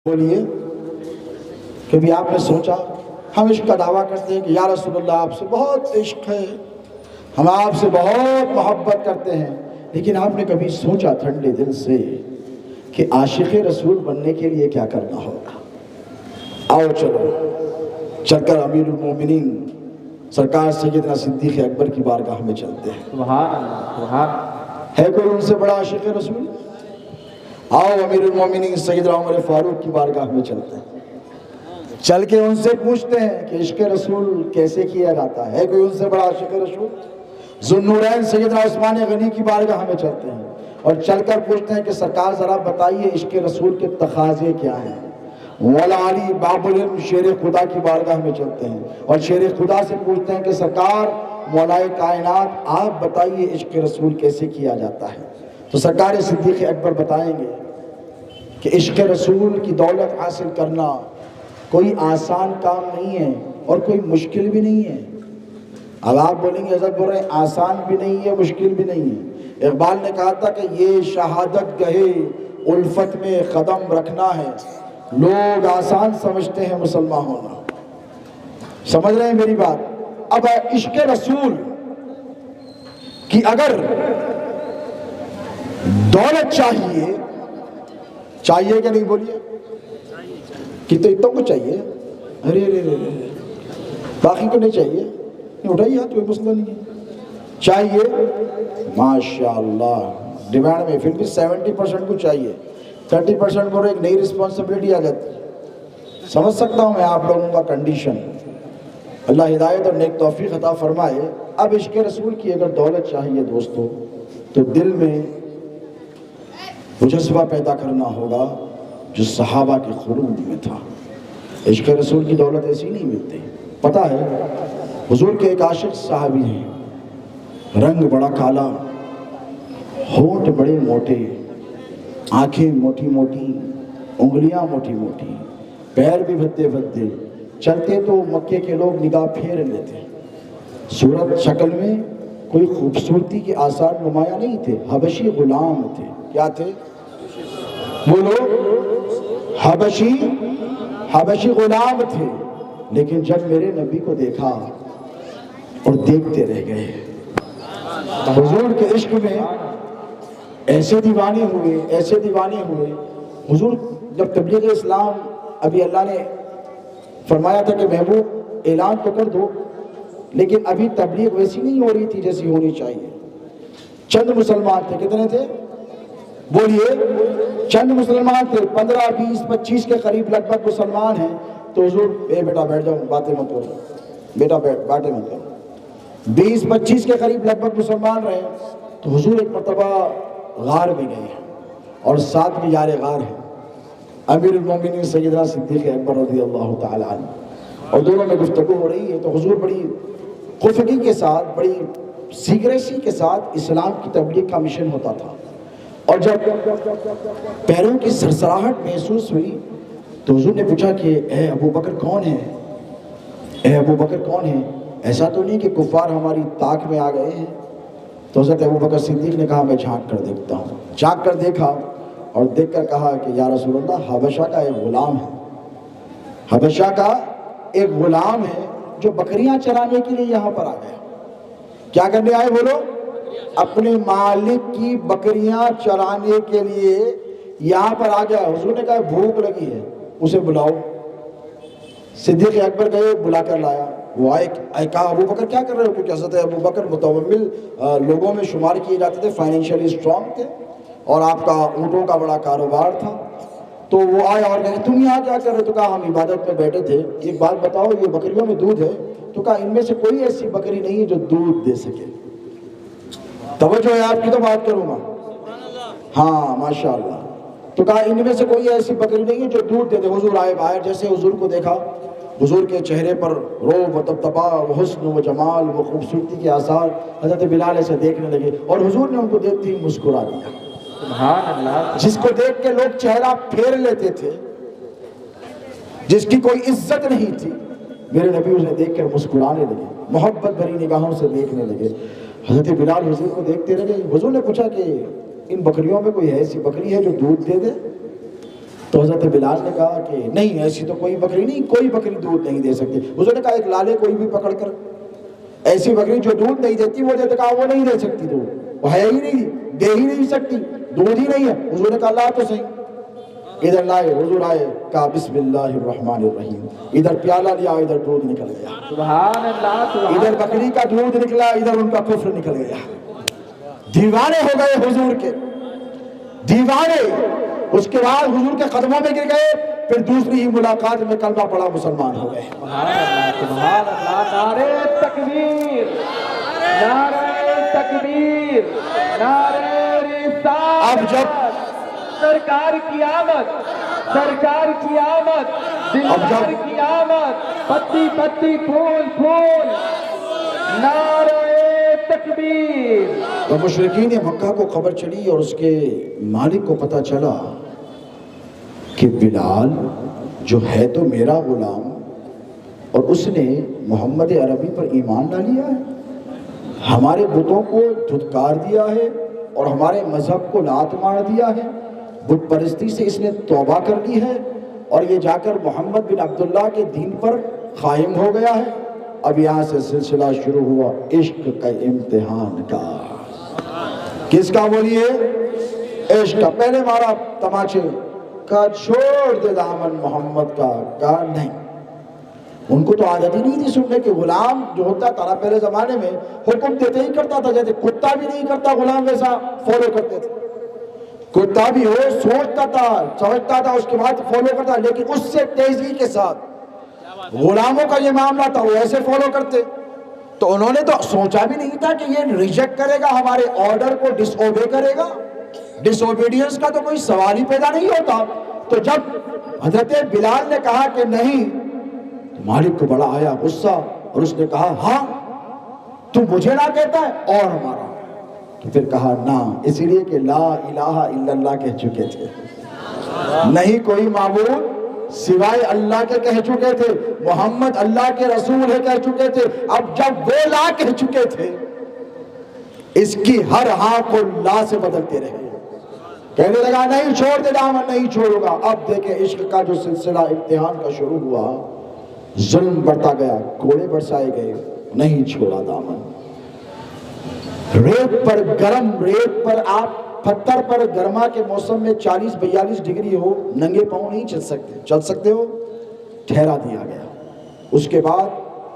بولیے کبھی آپ نے سوچا ہم عشق کا دعویٰ کرتے ہیں کہ یا رسول اللہ آپ سے بہت عشق ہے، ہم آپ سے بہت محبت کرتے ہیں، لیکن آپ نے کبھی سوچا ٹھنڈے دل سے کہ عاشق رسول بننے کے لیے کیا کرنا ہوگا؟ آؤ چل کر امیر المومنین سرکار سیدنا صدیق اکبر کی بارگاہ میں چلتے ہیں۔ سبحان اللہ، سبحان ہے کوئی ان سے بڑا عاشق رسول؟ آؤ امیر المومنین سیدنا عمر فاروق کی بارگاہ میں چلتے ہیں، چل کے ان سے پوچھتے ہیں کہ عشق رسول کیسے کیا جاتا ہے کوئی ان سے بڑا عاشق رسول؟ ذوالنورین سیدنا عثمان غنی کی بارگاہ میں چلتے ہیں اور چل کر پوچھتے ہیں کہ سرکار ذرا بتائیے عشق رسول کے تقاضے کیا ہیں؟ مولا علی باب العلم شیر خدا کی بارگاہ میں چلتے ہیں اور شیر خدا سے پوچھتے ہیں کہ سرکار مولائے کائنات آپ بتائیے عشق رسول کیسے کیا جاتا ہے؟ تو سرکار صدیق اکبر بتائیں گے کہ عشق رسول کی دولت حاصل کرنا کوئی آسان کام نہیں ہے اور کوئی مشکل بھی نہیں ہے۔ اب آپ بولیں گے حضرت بول رہے ہیں آسان بھی نہیں ہے مشکل بھی نہیں ہے۔ اقبال نے کہا تھا کہ یہ شہادت گہے الفت میں قدم رکھنا ہے، لوگ آسان سمجھتے ہیں مسلمان ہونا۔ سمجھ رہے ہیں میری بات؟ اب عشق رسول کی اگر دولت چاہیے کہ نہیں بولیے؟ کتوں کو چاہیے؟ ارے باقی کو نہیں چاہیے؟ اٹھائیے ہاتھ، کوئی مسئلہ نہیں ہے۔ چاہیے ماشاءاللہ، ڈیمانڈ میں پھر بھی 70% کو چاہیے، 30% کو ایک نئی رسپانسبلٹی آ جاتی ہے۔ سمجھ سکتا ہوں میں آپ لوگوں کا کنڈیشن، اللہ ہدایت اور نیک توفیق عطا فرمائے۔ اب عشق رسول کی اگر دولت چاہیے دوستو تو دل میں وہ جذبہ پیدا کرنا ہوگا جو صحابہ کے قلوب میں تھا۔ عشق رسول کی دولت ایسی نہیں ملتی۔ پتہ ہے حضور کے ایک عاشق صحابی ہیں، رنگ بڑا کالا، ہونٹ بڑے موٹے، آنکھیں موٹی موٹی، انگلیاں موٹی موٹی، پیر بھی بھدے بھدے، چلتے تو مکے کے لوگ نگاہ پھیر لیتے۔ صورت شکل میں کوئی خوبصورتی کے آثار نمایاں نہیں تھے، حبشی غلام تھے۔ کیا تھے؟ بولو، حبشی غلام تھے، لیکن جب میرے نبی کو دیکھا اور دیکھتے رہ گئے، حضور کے عشق میں ایسے دیوانے ہوئے۔ حضور جب تبلیغ اسلام ابھی اللہ نے فرمایا تھا کہ محبوب اعلان تو کر دو، لیکن ابھی تبلیغ ویسی نہیں ہو رہی تھی جیسی ہونی چاہیے۔ چند مسلمان تھے، کتنے تھے؟ بولیے، چند مسلمان تھے، 15 20 25 کے قریب لگ بھگ مسلمان ہیں۔ تو حضور بیٹا بیٹھ جاؤ، باتیں مت کرو، بیٹا باتیں مت کرو۔ 20 25 کے قریب لگ بھگ مسلمان رہے تو حضور ایک مرتبہ غار میں گئے اور ساتھ میں یار غار ہے امیر المومنین سیدنا صدیق اکبر رضی اللہ تعالی عنہ، اور دونوں میں گفتگو ہو رہی ہے۔ تو حضور بڑی خفگی کے ساتھ، بڑی سیکریسی کے ساتھ اسلام کی تبلیغ کا مشن ہوتا تھا، اور جب پیروں کی سرسراہٹ محسوس ہوئی تو حضور نے پوچھا کہ اے ابو بکر کون ہے؟ اے ابو بکر کون ہے؟ ایسا تو نہیں کہ کفار ہماری طاق میں آ گئے ہیں؟ تو حضرت ابو بکر صدیق نے کہا میں جھانک کر دیکھتا ہوں۔ جھانک کر دیکھا اور دیکھ کر کہا کہ یا رسول اللہ، حبشہ کا ایک غلام ہے، حبشہ کا ایک غلام ہے جو بکریاں چرانے کے لیے یہاں پر آ گیا۔ کیا کرنے آئے بولو؟ اپنے مالک کی بکریاں چرانے کے لیے یہاں پر آ گیا۔ حضور نے کہا بھوک لگی ہے، اسے بلاؤ۔ صدیق اکبر گئے، بلا کر لایا۔ وہ آئے، کہا ابو بکر کیا کر رہے ہو؟ کیونکہ حضرت ابو بکر متومل لوگوں میں شمار کیے جاتے تھے، فائنینشلی اسٹرانگ تھے، اور آپ کا اونٹوں کا بڑا کاروبار تھا۔ تو وہ آئے اور کہے تم یہاں کیا کر رہے؟ تو کہا ہم عبادت میں بیٹھے تھے، ایک بات بتاؤ یہ بکریوں میں دودھ ہے؟ تو کہا ان میں سے کوئی ایسی بکری نہیں ہے جو دودھ دے سکے۔ توجہ ہے آپ کی تو بات کروں گا، ہاں ماشاءاللہ۔ تو کہا ان میں سے کوئی ایسی بکری نہیں ہے جو دودھ دے دے۔ حضور آئے باہر، جیسے حضور کو دیکھا، حضور کے چہرے پر روب و طبطبا و حسن و جمال و خوبصورتی کے آثار حضرت بلال ایسے دیکھنے لگے، اور حضور نے ان کو دیکھتے ہی مسکرا دیا۔ سبحان اللہ، جس کو دیکھ کے لوگ چہرہ پھیر لیتے تھے، جس کی کوئی عزت نہیں تھی، میرے نبی اسے دیکھ کر مسکرانے لگے، محبت بھری نگاہوں سے دیکھنے لگے۔ حضرت بلال حضور کو دیکھتے رہے۔ حضور نے پوچھا کہ ان بکریوں میں کوئی ایسی بکری ہے جو دودھ دے دے؟ تو حضرت بلال نے کہا کہ نہیں ایسی تو کوئی بکری نہیں، کوئی بکری دودھ نہیں دے سکتی۔ حضور نے کہا ایک لالے کوئی بھی پکڑ کر، ایسی بکری جو دودھ نہیں دیتی وہ کہا وہ نہیں دے سکتی دودھ، وہ ہے ہی نہیں، دے ہی نہیں سکتی، دودھ ہی نہیں ہے۔ حضور نے کہا لا تو صحیح، ادھر لائے، حضور آئے، کہا بسم اللہ الرحمن الرحیم، ادھر پیالہ لیا، ادھر دودھ نکل گیا، سبحان اللہ سبحان ادھر بکری کا دودھ نکلا، ادھر ان کا کفر نکل گیا۔ دیوانے ہو گئے حضور کے، دیوانے۔ اس کے بعد حضور کے قدموں میں گر گئے، پھر دوسری ہی ملاقات میں کلمہ پڑھا، مسلمان ہو گئے۔ سبحان اللہ، نعرہ تکبیر، نعرہ تکبیر، نعرہ رسالت۔ اب جب سرکار کی آمد، سرکار کی آمد، دلدار کی آمد، پتی پتی پھول پھول، نعرہ تکبیر۔ تو مشرکین مکہ کو خبر چلی اور اس کے مالک کو پتہ چلا کہ بلال جو ہے تو میرا غلام، اور اس نے محمد عربی پر ایمان لا لیا ہے، ہمارے بتوں کو دھتکار دیا ہے اور ہمارے مذہب کو لات مار دیا ہے، بت پرستی سے اس نے توبہ کر لی ہے، اور یہ جا کر محمد بن عبداللہ کے دین پر قائم ہو گیا ہے۔ اب یہاں سے سلسلہ شروع ہوا عشق کا امتحان کا۔ کس کا بولیے؟ عشق کا۔ پہلے مارا تماچے، کہا چھوڑ دے دامن محمد کا، کہا نہیں۔ ان کو تو عادت ہی نہیں تھی سننے کہ غلام جو ہوتا تھا پہلے زمانے میں حکم دیتے ہی کرتا تھا، جیسے کتا بھی نہیں کرتا غلام ویسا فالو کرتے تھے۔ کتا بھی ہو سوچتا تھا، سمجھتا تھا، اس کے بعد فالو کرتا، لیکن اس سے تیزی کے ساتھ غلاموں کا یہ معاملہ تھا، وہ ایسے فالو کرتے۔ تو انہوں نے تو سوچا بھی نہیں تھا کہ یہ ریجیکٹ کرے گا ہمارے آرڈر کو، ڈس اوبے کرے گا، ڈس اوبیڈینس کا تو کوئی سوال ہی پیدا نہیں ہوتا۔ تو جب حضرت بلال نے کہا کہ نہیں، تو مالک کو بڑا آیا غصہ، اور اس نے کہا ہاں تو مجھے نہ کہتا ہے اور ہمارا، تو پھر کہا نہ، اسی لیے کہ لا الہ الا اللہ کہہ چکے تھے، نہیں کوئی معبود سوائے اللہ کے کہہ چکے تھے، محمد اللہ کے رسول ہے کہہ چکے تھے۔ اب جب وہ لا کہہ چکے تھے، اس کی ہر ہاں کو لا سے بدلتے رہے، کہنے لگا نہیں چھوڑ دے دامن، نہیں چھوڑوں گا۔ اب دیکھیں عشق کا جو سلسلہ امتحان کا شروع ہوا، ظلم بڑھتا گیا، کوڑے برسائے گئے، نہیں چھوڑا دامن۔ ریت پر گرم، ریت پر آپ پتھر پر گرما کے موسم میں 40-42 ڈگری ہو، ننگے پاؤں نہیں چل سکتے ہو، ٹھہرا دیا گیا۔ اس کے بعد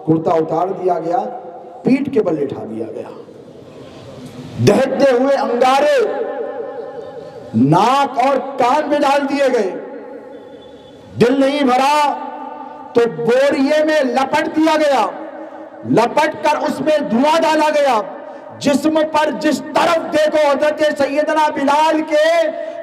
کرتا اتار دیا گیا، پیٹھ کے بل اٹھا دیا گیا، دہتے ہوئے انگارے ناک اور کان میں ڈال دیے گئے، دل نہیں بھرا تو بوریے میں لپٹ دیا گیا، لپٹ کر اس میں دھواں ڈالا گیا۔ جسم پر جس طرف دیکھو حضرت سیدنا بلال کے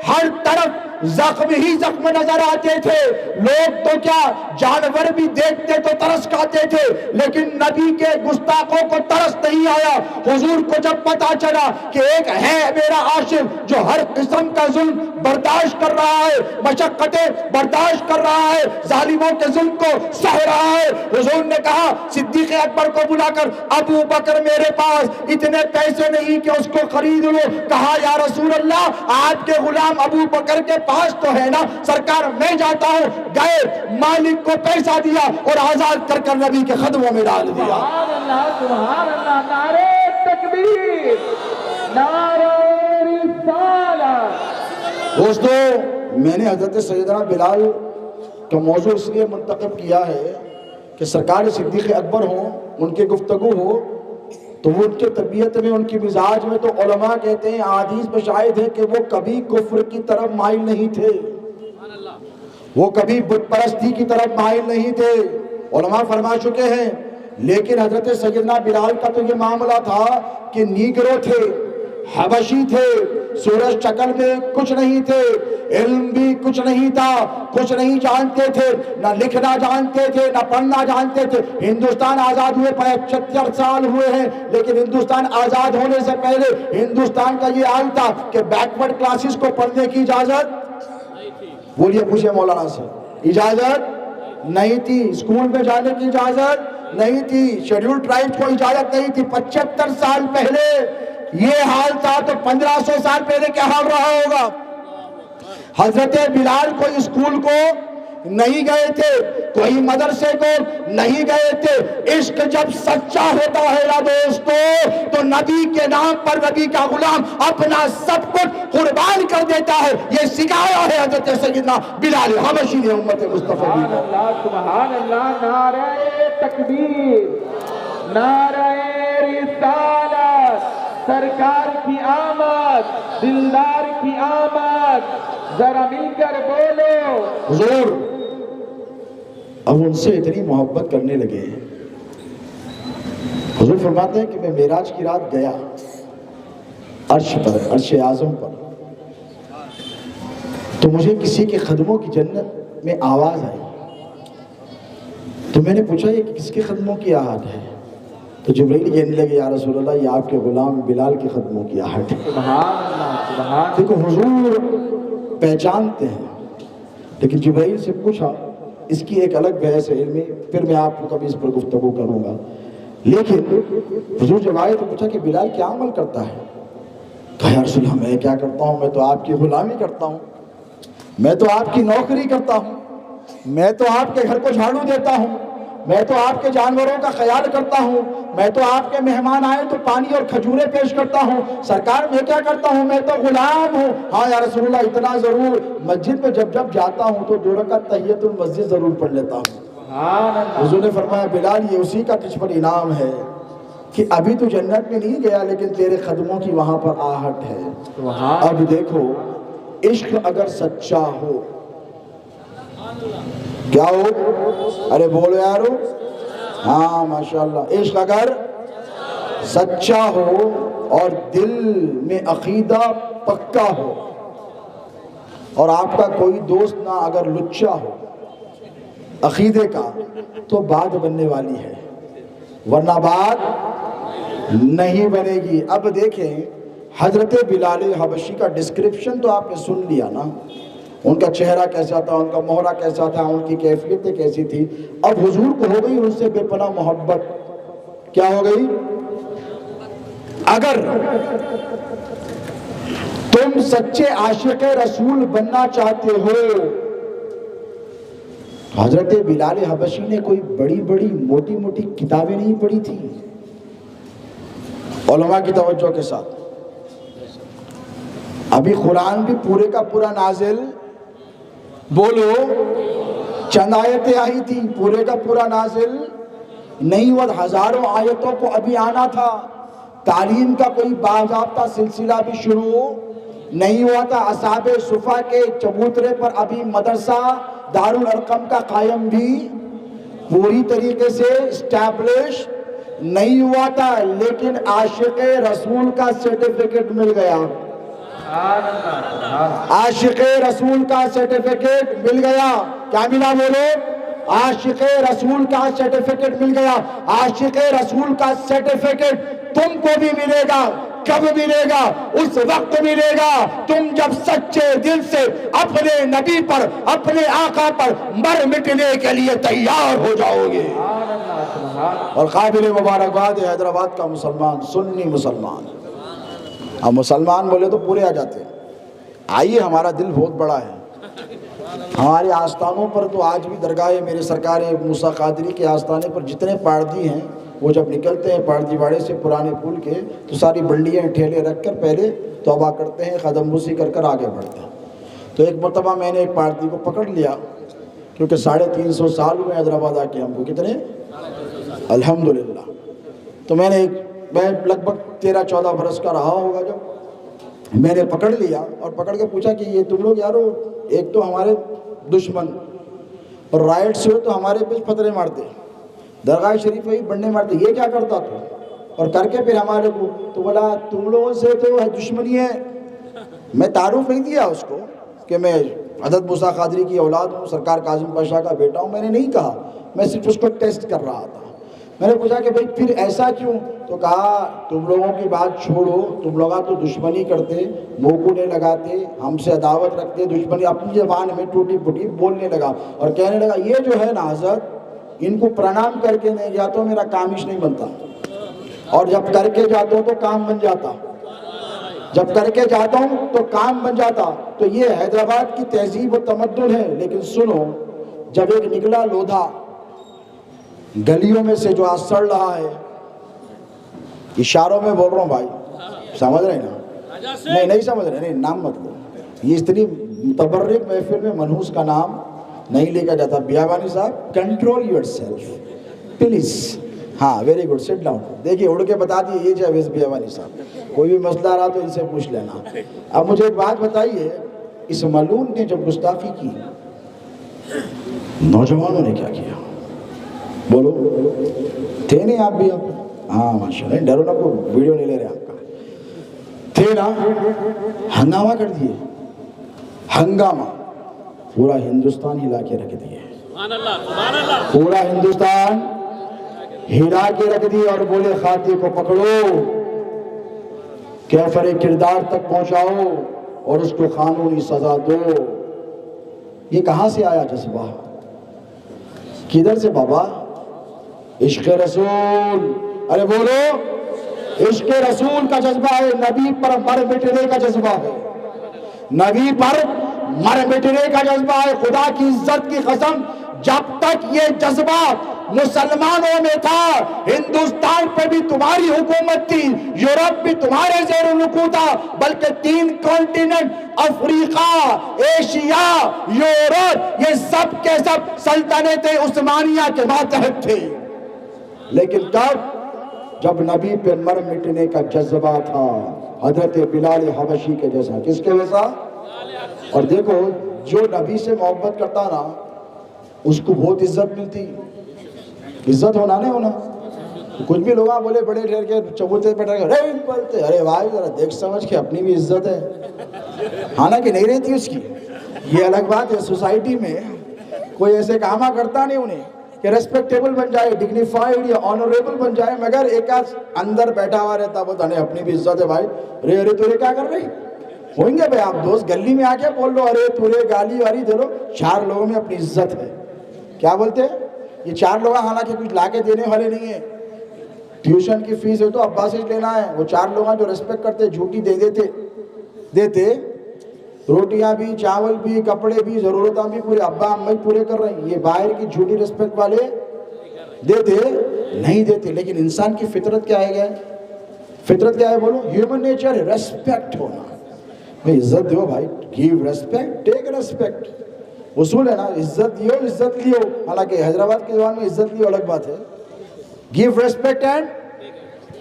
ہر طرف زخم ہی زخم نظر آتے تھے۔ لوگ تو کیا جانور بھی دیکھتے تو ترس کھاتے تھے، لیکن نبی کے گستاخوں کو ترس نہیں آیا۔ حضور کو جب پتا چلا کہ ایک ہے میرا عاشق جو ہر قسم کا ظلم برداشت کر رہا ہے، مشقتیں برداشت کر رہا ہے، ظالموں کے ظلم کو سہ رہا ہے، حضور نے کہا صدیق اکبر کو بلا کر ابو بکر میرے پاس اتنے پیسے نہیں کہ اس کو خرید لو۔ کہا یا رسول اللہ آپ کے غلام ابو بکر کے پاس تو ہے نا، سرکار میں جاتا ہوں۔ گئے، مالک کو پیسہ دیا اور آزاد کر کر نبی کے قدموں میں ڈال دیا۔ سبحان اللہ، سبحان اللہ، نعرہ تکبیر، نعرہ رسالت۔ دوستو میں نے حضرت سیدنا بلال کا موضوع اس لیے منتخب کیا ہے کہ سرکار صدیق اکبر ہوں، ان کے گفتگو ہو تو وہ ان کے طبیعت میں، ان کی مزاج میں، تو علماء کہتے ہیں، حدیث میں شاہد ہے کہ وہ کبھی کفر کی طرف مائل نہیں تھے، وہ کبھی بت پرستی کی طرف مائل نہیں تھے، علماء فرما چکے ہیں۔ لیکن حضرت سیدنا بلال کا تو یہ معاملہ تھا کہ نیگرو تھے، حبشی تھے، سورج شکل میں کچھ نہیں تھے، علم بھی کچھ نہیں تھا، کچھ نہیں جانتے تھے، نہ لکھنا جانتے تھے، نہ پڑھنا جانتے تھے۔ ہندوستان آزاد ہوئے 75 سال ہوئے ہیں، لیکن ہندوستان آزاد ہونے سے پہلے ہندوستان کا یہ حال تھا کہ بیکورڈ کلاسز کو پڑھنے کی اجازت، بولیے پوچھے مولانا سے، اجازت نہیں تھی، اسکول میں جانے کی اجازت نہیں تھی، شیڈیول ٹرائبز کو اجازت نہیں تھی۔ 75 سال پہلے یہ حال تھا، تو 1500 سال پہلے کیا حال رہا ہوگا؟ حضرت بلال کوئی اسکول کو نہیں گئے تھے، کوئی مدرسے کو نہیں گئے تھے۔ عشق جب سچا ہوتا ہے یا دوستو تو نبی کے نام پر نبی کا غلام اپنا سب کچھ قربان کر دیتا ہے۔ یہ سکھایا ہے حضرت سیدنا بلال حبشی نے امت مصطفیٰ سبحان اللہ سبحان اللہ، نعرہ تکبیر، نعرہ رسالت، سرکار کی آمد، دلدار کی آمد، ذرا مل کر بولو۔ حضور اب ان سے اتنی محبت کرنے لگے۔ حضور فرماتے ہیں کہ میں معراج کی رات گیا عرش پر، عرش اعظم پر، تو مجھے کسی کے قدموں کی جنت میں آواز آئی، تو میں نے پوچھا یہ کس کے قدموں کی آہٹ ہے؟ تو جبرائیل کہنے لگے یا رسول اللہ یہ آپ کے غلام بلال کے قدموں کی آہٹ ہے۔ سبحان اللہ سبحان اللہ۔ دیکھو حضور پہچانتے ہیں، لیکن جبرائیل سے پوچھا، اس کی ایک الگ بحث ہے علمی، پھر میں آپ کو کبھی اس پر گفتگو کروں گا، لیکن حضور جب آئے تو پوچھا کہ بلال کیا عمل کرتا ہے؟ کہا یا رسول اللہ میں کیا کرتا ہوں، میں تو آپ کی غلامی کرتا ہوں، میں تو آپ کی نوکری کرتا ہوں، میں تو آپ کے گھر کو جھاڑو دیتا ہوں، میں تو آپ کے جانوروں کا خیال کرتا ہوں، میں تو آپ کے مہمان آئے تو پانی اور کھجورے پیش کرتا ہوں، سرکار میں کیا کرتا ہوں، میں تو غلام ہوں۔ ہاں یا رسول اللہ اتنا ضرور، مسجد میں جب جاتا ہوں تو 2 رکعت تحیۃ المسجد ضرور پڑھ لیتا ہوں۔ سبحان اللہ۔ حضور نے فرمایا بلال یہ اسی کا تجھ پر انعام ہے کہ ابھی تو جنت میں نہیں گیا لیکن تیرے قدموں کی وہاں پر آہٹ ہے۔ اب دیکھو عشق اگر سچا ہو کیا ہو؟ ارے بولو یارو، ہاں ماشاءاللہ، عشق اگر سچا ہو اور دل میں عقیدہ پکا ہو اور آپ کا کوئی دوست نہ اگر لچا ہو عقیدے کا تو بات بننے والی ہے، ورنہ بات نہیں بنے گی۔ اب دیکھیں حضرت بلال حبشی کا ڈسکرپشن تو آپ نے سن لیا نا، ان کا چہرہ کیسا تھا، ان کا مہرہ کیسا تھا، ان کی کیفیتیں کیسی تھی۔ اب حضور کو ہو گئی ان سے بے پناہ محبت، کیا ہو گئی؟ اگر تم سچے عاشق رسول بننا چاہتے ہو، حضرت بلال حبشی نے کوئی بڑی بڑی موٹی موٹی کتابیں نہیں پڑھی تھی، علماء کی توجہ کے ساتھ ابھی قرآن بھی پورے کا پورا نازل، بولو چند آیتیں آئی تھی، پورے کا پورا نازل نہیں ہوا، ہزاروں آیتوں کو ابھی آنا تھا، تعلیم کا کوئی باضابطہ سلسلہ بھی شروع نہیں ہوا تھا، اصحاب صفا کے چبوترے پر ابھی مدرسہ دارالارقم کا قائم بھی پوری طریقے سے اسٹیبلش نہیں ہوا تھا، لیکن عاشق رسول کا سرٹیفکیٹ مل گیا، عاشق رسول کا سرٹیفکیٹ مل گیا۔ کیا ملا بولو؟ عاشق رسول کا سرٹیفکیٹ مل گیا۔ عاشق رسول کا سرٹیفکیٹ تم کو بھی ملے گا، کب ملے گا؟ اس وقت ملے گا تم جب سچے دل سے اپنے نبی پر، اپنے آقا پر مر مٹنے کے لیے تیار ہو جاؤ گے۔ اور قابل مبارکباد ہے حیدرآباد کا مسلمان، سنی مسلمان، اب مسلمان بولے تو پورے آ جاتے ہیں۔ آئیے، ہمارا دل بہت بڑا ہے، ہمارے آستانوں پر تو آج بھی درگاہ میرے سرکار موسیٰ قادری کے آستانے پر جتنے پاردی ہیں وہ جب نکلتے ہیں پاردی واڑے سے پرانے پل کے تو ساری بلڈیاں ٹھیلے رکھ کر پہلے توبہ کرتے ہیں، قدم بوسی کر کر آگے بڑھتے ہیں۔ تو ایک مرتبہ میں نے ایک پاردی کو پکڑ لیا، کیونکہ 350 سال ہوئے حیدرآباد آ کے ہم کو، کتنے؟ الحمدللہ۔ تو میں لگ بھگ 13-14 برس کا رہا ہوگا، جب میں نے پکڑ لیا اور پکڑ کے پوچھا کہ یہ تم لوگ یارو ایک تو ہمارے دشمن اور رائٹ سے ہو تو ہمارے پہ پتھرے مارتے، درگاہ شریف میں بڑھنے مارتے، یہ کیا کرتا تو؟ اور کر کے پھر ہمارے کو تو بولا تم لوگوں سے تو دشمنی ہے۔ میں تعارف نہیں دیا اس کو کہ میں حضرت موسیٰ قادری کی اولاد ہوں، سرکار کاظم پاشا کا بیٹا ہوں، میں نے نہیں کہا، میں صرف اس کو ٹیسٹ کر رہا تھا۔ میں نے پوچھا کہ بھئی پھر ایسا کیوں؟ تو کہا تم لوگوں کی بات چھوڑو، تم لوگ تو دشمنی کرتے، منہ کو نہیں لگاتے، ہم سے عداوت رکھتے، دشمنی اپنی زبان میں ٹوٹی پھوٹی بولنے لگا اور کہنے لگا یہ جو ہے نا حضرت، ان کو پرنام کر کے نہیں جاتا میرا کام ہی نہیں بنتا، اور جب کر کے جاتا ہوں تو کام بن جاتا۔ جب کر کے جاتا ہوں تو کام بن جاتا. تو یہ حیدرآباد کی تہذیب و تمدن ہے. لیکن سنو، جب ایک نکلا لودھا گلیوں میں سے جو آج سڑ رہا ہے، اشاروں میں بول رہا ہوں بھائی، سمجھ رہے نا؟ نہیں سمجھ رہے، نہیں نام مت لو. یہ اتنی متبرک محفل میں منحوس کا نام نہیں لے کر جاتا. بیابانی صاحب، کنٹرول یور سیلف پلیز. ہاں ویری گڈ، سٹ ڈاؤن. دیکھیے اڑ کے بتا دیے یہ جاوید بیابانی صاحب. کوئی بھی مسئلہ رہا تو ان سے پوچھ لینا. اب مجھے ایک بات بتائیے، اس ملعون نے جب گستاخی کی، نوجوانوں نے کیا کیا؟ بولو، تھے نہیں آپ بھی؟ آپ ہاں ماشاء اللہ، ڈرو نا، کو ویڈیو نہیں لے رہے آپ کا. تھے نا؟ ہنگامہ کر دیے. ہنگامہ پورا ہندوستان ہلا کے رکھ دیے. پورا ہندوستان ہلا کے رکھ دیے اور بولے خاطی کو پکڑو، کیفر کردار تک پہنچاؤ اور اس کو قانونی سزا دو. یہ کہاں سے آیا جذبہ؟ کدھر سے بابا؟ عشق رسول. ارے بولو، عشق رسول کا جذبہ ہے. نبی پر مر مٹنے کا جذبہ ہے. نبی پر مر مٹنے کا جذبہ ہے. خدا کی عزت کی قسم، جب تک یہ جذبہ مسلمانوں میں تھا، ہندوستان پہ بھی تمہاری حکومت تھی، یورپ بھی تمہارے زیر رکوع تھا، بلکہ 3 کانٹیننٹ، افریقہ، ایشیا، یورپ، یہ سب کے سب سلطنت عثمانیہ کے ماتحت تھے. لیکن جب نبی پہ مر مٹنے کا جذبہ تھا، حضرت بلال حبشی کے جیسا. کس کے جیسا؟ اور دیکھو، جو نبی سے محبت کرتا نا، اس کو بہت عزت ملتی. عزت ہونا نہیں ہونا. کچھ بھی لوگ بولے بڑے ٹھہر کے چبوتے پہ ٹھہر کے بولتے، ارے بھائی ذرا دیکھ سمجھ کے، اپنی بھی عزت ہے. حالانکہ نہیں رہتی اس کی. یہ الگ بات ہے. سوسائٹی میں کوئی ایسے کامہ کرتا نہیں انہیں کہ ریسپیکٹیبل بن جائے، ڈگنیفائیڈ یا آنریبل بن جائے، مگر ایک آج اندر بیٹھا ہوا رہتا، بولتا نہیں اپنی بھی عزت ہے بھائی. ارے تو کیا کر رہی ہوئیں گے بھائی آپ دوست، گلی میں آ کے بول لو، ارے تورے گالی والی دے لو. 4 لوگوں میں اپنی عزت ہے. کیا بولتے ہیں یہ 4 لوگ؟ حالانکہ کچھ لا کے دینے والے نہیں ہیں. ٹیوشن کی فیس ہے تو ابا سے لینا ہے. وہ 4 لوگ جو ریسپیکٹ کرتے، جھوٹی دے دیتے، روٹیاں بھی، چاول بھی، کپڑے بھی، ضرورتاں بھی پورے ابا امی پورے کر رہے ہیں. یہ باہر کی جھوٹی ریسپیکٹ والے دیتے نہیں دیتے. لیکن انسان کی فطرت کیا ہے؟ فطرت کیا ہے بولو؟ ہیومن نیچر ہے ریسپیکٹ ہونا. بھائی عزت دیو بھائی، گیو ریسپیکٹ، ٹیک ریسپیکٹ. اصول ہے نا، عزت دیو، عزت لیو. حالانکہ حیدرآباد کی زبان میں عزت لیو الگ بات ہے. Give respect and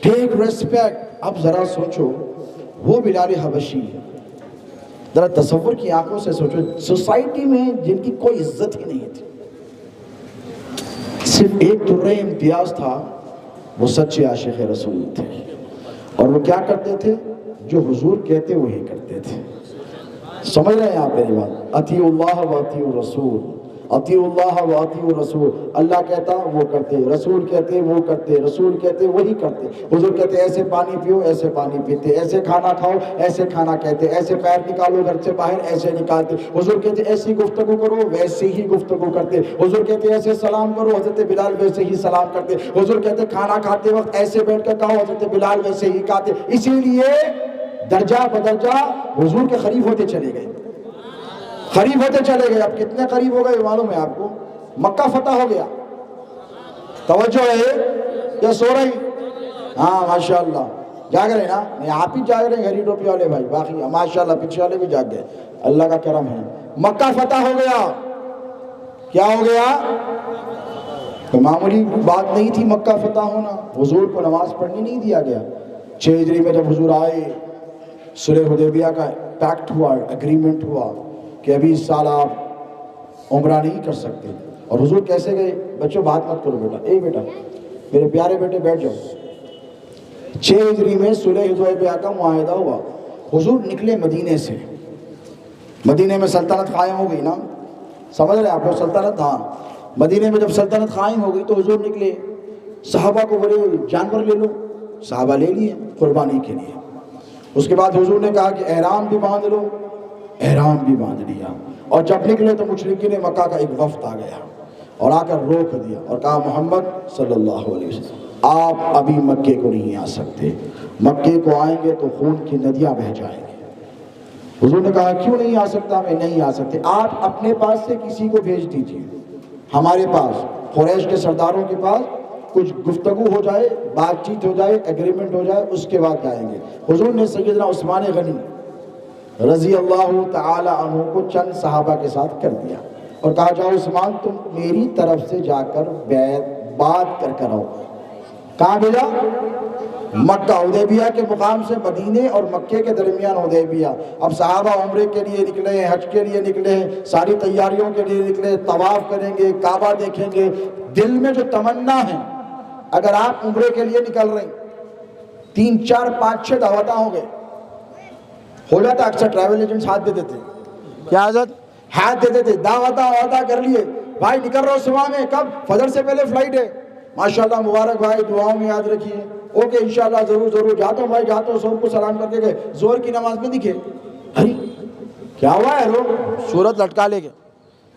take respect. اب ذرا سوچو، وہ بلال حبشی، ذرا تصور کی آنکھوں سے سوچو، سوسائٹی میں جن کی کوئی عزت ہی نہیں تھی، صرف ایک درہ امتیاز تھا، وہ سچے عاشق رسول تھے. اور وہ کیا کرتے تھے؟ جو حضور کہتے وہی کرتے تھے. سمجھ رہے ہیں آپ میری بات؟ اطیعوا اللہ و اطیعوا الرسول، اطیعوا اللہ و اطیعوا الرسول. اللہ کہتا وہ کرتے، رسول کہتے وہ کرتے، رسول کہتے وہی کرتے. حضور کہتے ایسے پانی پیو، ایسے پانی پیتے، ایسے کھانا کھاؤ، ایسے کھانا کہتے، ایسے پیر نکالو گھر سے باہر، ایسے نکالتے. حضور کہتے ایسی گفتگو کرو، ویسے ہی گفتگو کرتے. حضور کہتے ایسے سلام کرو، حضرت بلال ویسے ہی سلام کرتے. حضور کہتے کھانا کھاتے وقت ایسے بیٹھ کر کھاؤ، حضرت بلال ویسے ہی کھاتے. اسی لیے درجہ بدرجہ حضور کے قریب ہوتے چلے گئے، قریب ہوتے چلے گئے. اب کتنے قریب ہو گئے معلوم ہے آپ کو؟ مکہ فتح ہو گیا. توجہ ہے یا سو رہی؟ ہاں ماشاءاللہ جاگ رہے نا. نہیں آپ ہی جاگ رہے ہیں گھڑی ٹوپی والے بھائی، باقی ماشاءاللہ پیچھے والے بھی جاگ گئے. اللہ کا کرم ہے. مکہ فتح ہو گیا. کیا ہو گیا؟ تو معمولی بات نہیں تھی مکہ فتح ہونا. حضور کو نماز پڑھنے نہیں دیا گیا. 6 ہجری میں جب حضور آئے، صلح حدیبیہ کا پیکٹ ہوا، اگریمنٹ ہوا کہ ابھی اس سال آپ عمرہ نہیں کر سکتے. اور حضور کیسے گئے؟ بچوں بات مت کرو بیٹا، اے بیٹا میرے پیارے بیٹے بیٹھ جاؤ. 6 ہجری میں صلح حدیبیہ کا معاہدہ ہوا. حضور نکلے مدینے سے. مدینے میں سلطنت قائم ہو گئی نا، سمجھ رہے آپ لوگ؟ سلطنت، ہاں مدینے میں جب سلطنت قائم ہو گئی تو حضور نکلے. صحابہ کو بولے جانور لے لو. صحابہ لے لیے قربانی کے لیے. اس کے بعد حضور نے کہا کہ احرام بھی باندھ لو. احرام بھی باندھ لیا. اور جب نکلے تو مشرکین مکہ کا ایک وفد آ گیا. اور آ کر روک دیا اور کہا محمد صلی اللہ علیہ وسلم آپ ابھی مکے کو نہیں آ سکتے، مکے کو آئیں گے تو خون کی ندیاں بہہ جائیں گے۔ حضور نے کہا کیوں نہیں آ سکتا؟ میں نہیں آ سکتے، آپ اپنے پاس سے کسی کو بھیج دیجیے ہمارے پاس، قریش کے سرداروں کے پاس، کچھ گفتگو ہو جائے، بات چیت ہو جائے، ایگریمنٹ ہو جائے، اس کے بعد جائیں گے۔ حضور نے سیدنا عثمان غنی رضی اللہ تعالی عنہ کو چند صحابہ کے ساتھ کر دیا اور کہا جاؤ عثمان تم میری طرف سے جا کر بات کر کر آؤ۔ کہاں بھیجا؟ مکہ، حدیبیہ کے مقام سے مدینے اور مکے کے درمیان حدیبیہ۔ اب صحابہ عمرے کے لیے نکلے ہیں، حج کے لیے نکلے ہیں، ساری تیاریوں کے لیے نکلے، طواف کریں گے، کعبہ دیکھیں گے، دل میں جو تمنا ہے، اگر آپ عمرے کے لیے نکل رہے ہیں 3 4 5 6 دعوتیں ہو گئے، ہو جاتا اکثر ٹریول ایجنٹس ہاتھ دے دیتے، کیا حضرت ہاتھ دے دیتے، دعوتیں کر لیے، بھائی نکل رہا ہو صبح میں، کب؟ فجر سے پہلے فلائٹ ہے، ماشاءاللہ مبارک بھائی، دعاؤں میں یاد رکھیے، اوکے انشاءاللہ ضرور جاتا ہوں بھائی، جاتا ہوں، سب کو سلام کر کے گئے، زہر کی نماز میں دکھے، ارے کیا ہوا ہے رو؟ سورت لٹکا لے گئے،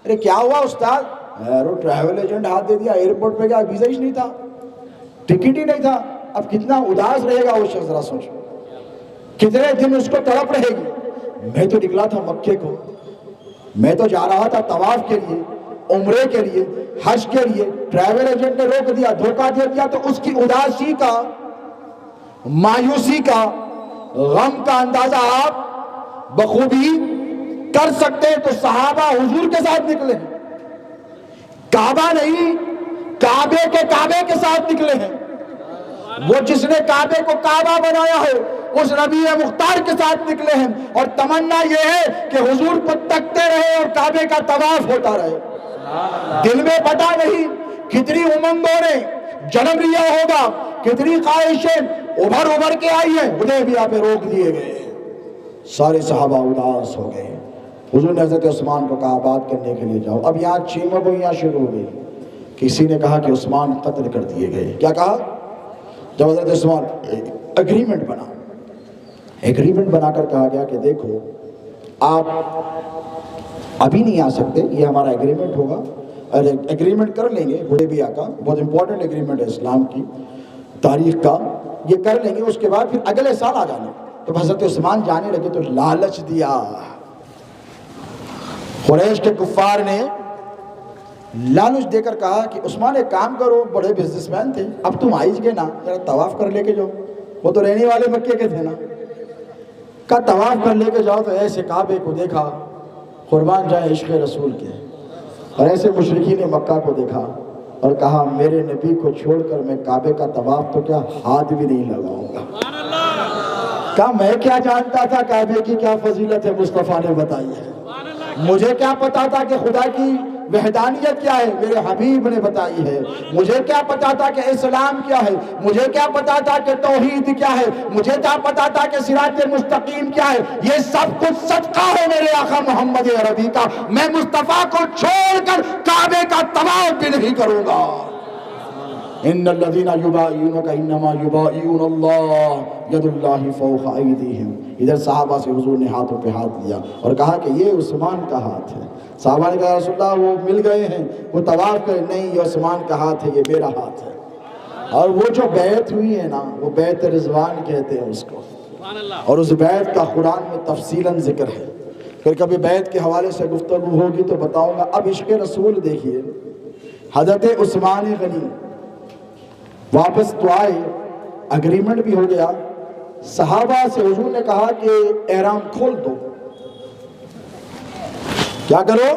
ارے کیا ہوا استاد؟ رو ٹریول ایجنٹ ہاتھ دے دیا، ایئرپورٹ پہ گیا، ویزا ہی نہیں تھا، ٹکٹ ہی نہیں تھا، اب کتنا اداس رہے گا وہ شخص، ذرا سوچ کتنے دن اس کو تڑپ رہے گی۔ میں تو نکلا تھا مکے کو، میں تو جا رہا تھا طواف کے لیے، عمرے کے لیے، حج کے لیے، ٹریول ایجنٹ نے روک دیا، دھوکہ دے دیا، تو اس کی اداسی کا، مایوسی کا، غم کا اندازہ آپ بخوبی کر سکتے ہیں۔ تو صحابہ حضور کے ساتھ نکلے ہیں، کعبہ نہیں، کعبے کے ساتھ نکلے ہیں، وہ جس نے کعبے کو کعبہ بنایا ہے اس نبی مختار کے ساتھ نکلے ہیں، اور تمنا یہ ہے کہ حضور کو تکتے رہے اور کعبے کا طواف ہوتا رہے۔ دل میں پتہ نہیں کتنی امنگوں نے جنم لیا ہوگا، کتنی خواہشیں ابھر کے آئی ہیں، حدیبیہ پہ روک دیے گئے، سارے صحابہ اداس ہو گئے۔ حضور نے حضرت عثمان کو کہا بات کرنے کے لیے جاؤ۔ اب یہاں چیمہ گوئیاں شروع ہو گئی، کسی نے کہا کہ عثمان قتل کر دیے گئے۔ کیا کہا؟ جب حضرت عثمان ایگریمنٹ بنا کر کہا گیا کہ دیکھو آپ ابھی نہیں آ سکتے، یہ ہمارا ایگریمنٹ ہوگا، اور ایگریمنٹ کر لیں گے حدیبیہ کا، بہت امپورٹنٹ ایگریمنٹ ہے اسلام کی تاریخ کا، یہ کر لیں گے، اس کے بعد پھر اگلے سال آ جانا۔ تو حضرت عثمان جانے لگے تو لالچ دیا، قریش کے کفار نے لالچ دے کر کہا کہ عثمان ایک کام کرو، بڑے بزنس مین تھے، اب تم آئیج گے نا، ذرا طواف کر لے کے جاؤ، وہ تو رہنے والے مکے کے تھے نا، کہا طواف کر لے کے جاؤ۔ تو ایسے کعبے کو دیکھا، قربان جائے عشق رسول کے، اور ایسے مشرکین مکہ کو دیکھا اور کہا میرے نبی کو چھوڑ کر میں کعبے کا طواف تو کیا ہاتھ بھی نہیں لگاؤں گا۔ کہا میں کیا جانتا تھا کعبے کی کیا فضیلت ہے، مصطفیٰ نے بتائی ہے، مجھے کیا پتا تھا کہ خدا کی وحدانیت کیا ہے، میرے حبیب نے بتائی ہے، مجھے کیا پتا تھا کہ اسلام کیا ہے، مجھے کیا پتا تھا کہ توحید کیا ہے، مجھے کیا پتا تھا کہ صراط مستقیم کیا ہے۔ یہ سب کچھ صدقہ ہے میرے آقا محمد عربی کا، میں مصطفیٰ کو چھوڑ کر کعبے کا طواف بھی نہیں کروں گا۔ ان الذين يبايعونك انما يبايعون الله يد الله فوق ايديهم۔ ادھر صحابہ سے حضور نے ہاتھوں پہ ہاتھ دیا اور کہا کہ یہ عثمان کا ہاتھ ہے۔ صحابہ نے کہا رسول اللہ وہ مل گئے ہیں، وہ طواف کرے، نہیں یہ عثمان کا ہاتھ ہے، یہ میرا ہاتھ ہے۔ اور وہ جو بیعت ہوئی ہے نا، وہ بیعت رضوان کہتے ہیں اس کو، اور اس بیعت کا قرآن میں تفصیلاً ذکر ہے، پھر کبھی بیعت کے حوالے سے گفتگو ہوگی تو بتاؤں گا۔ اب عشق رسول دیکھیے، حضرت عثمان غنی واپس تو آئے، اگریمنٹ بھی ہو گیا، صحابہ سے حضور نے کہا کہ احرام کھول دو، کیا کرو؟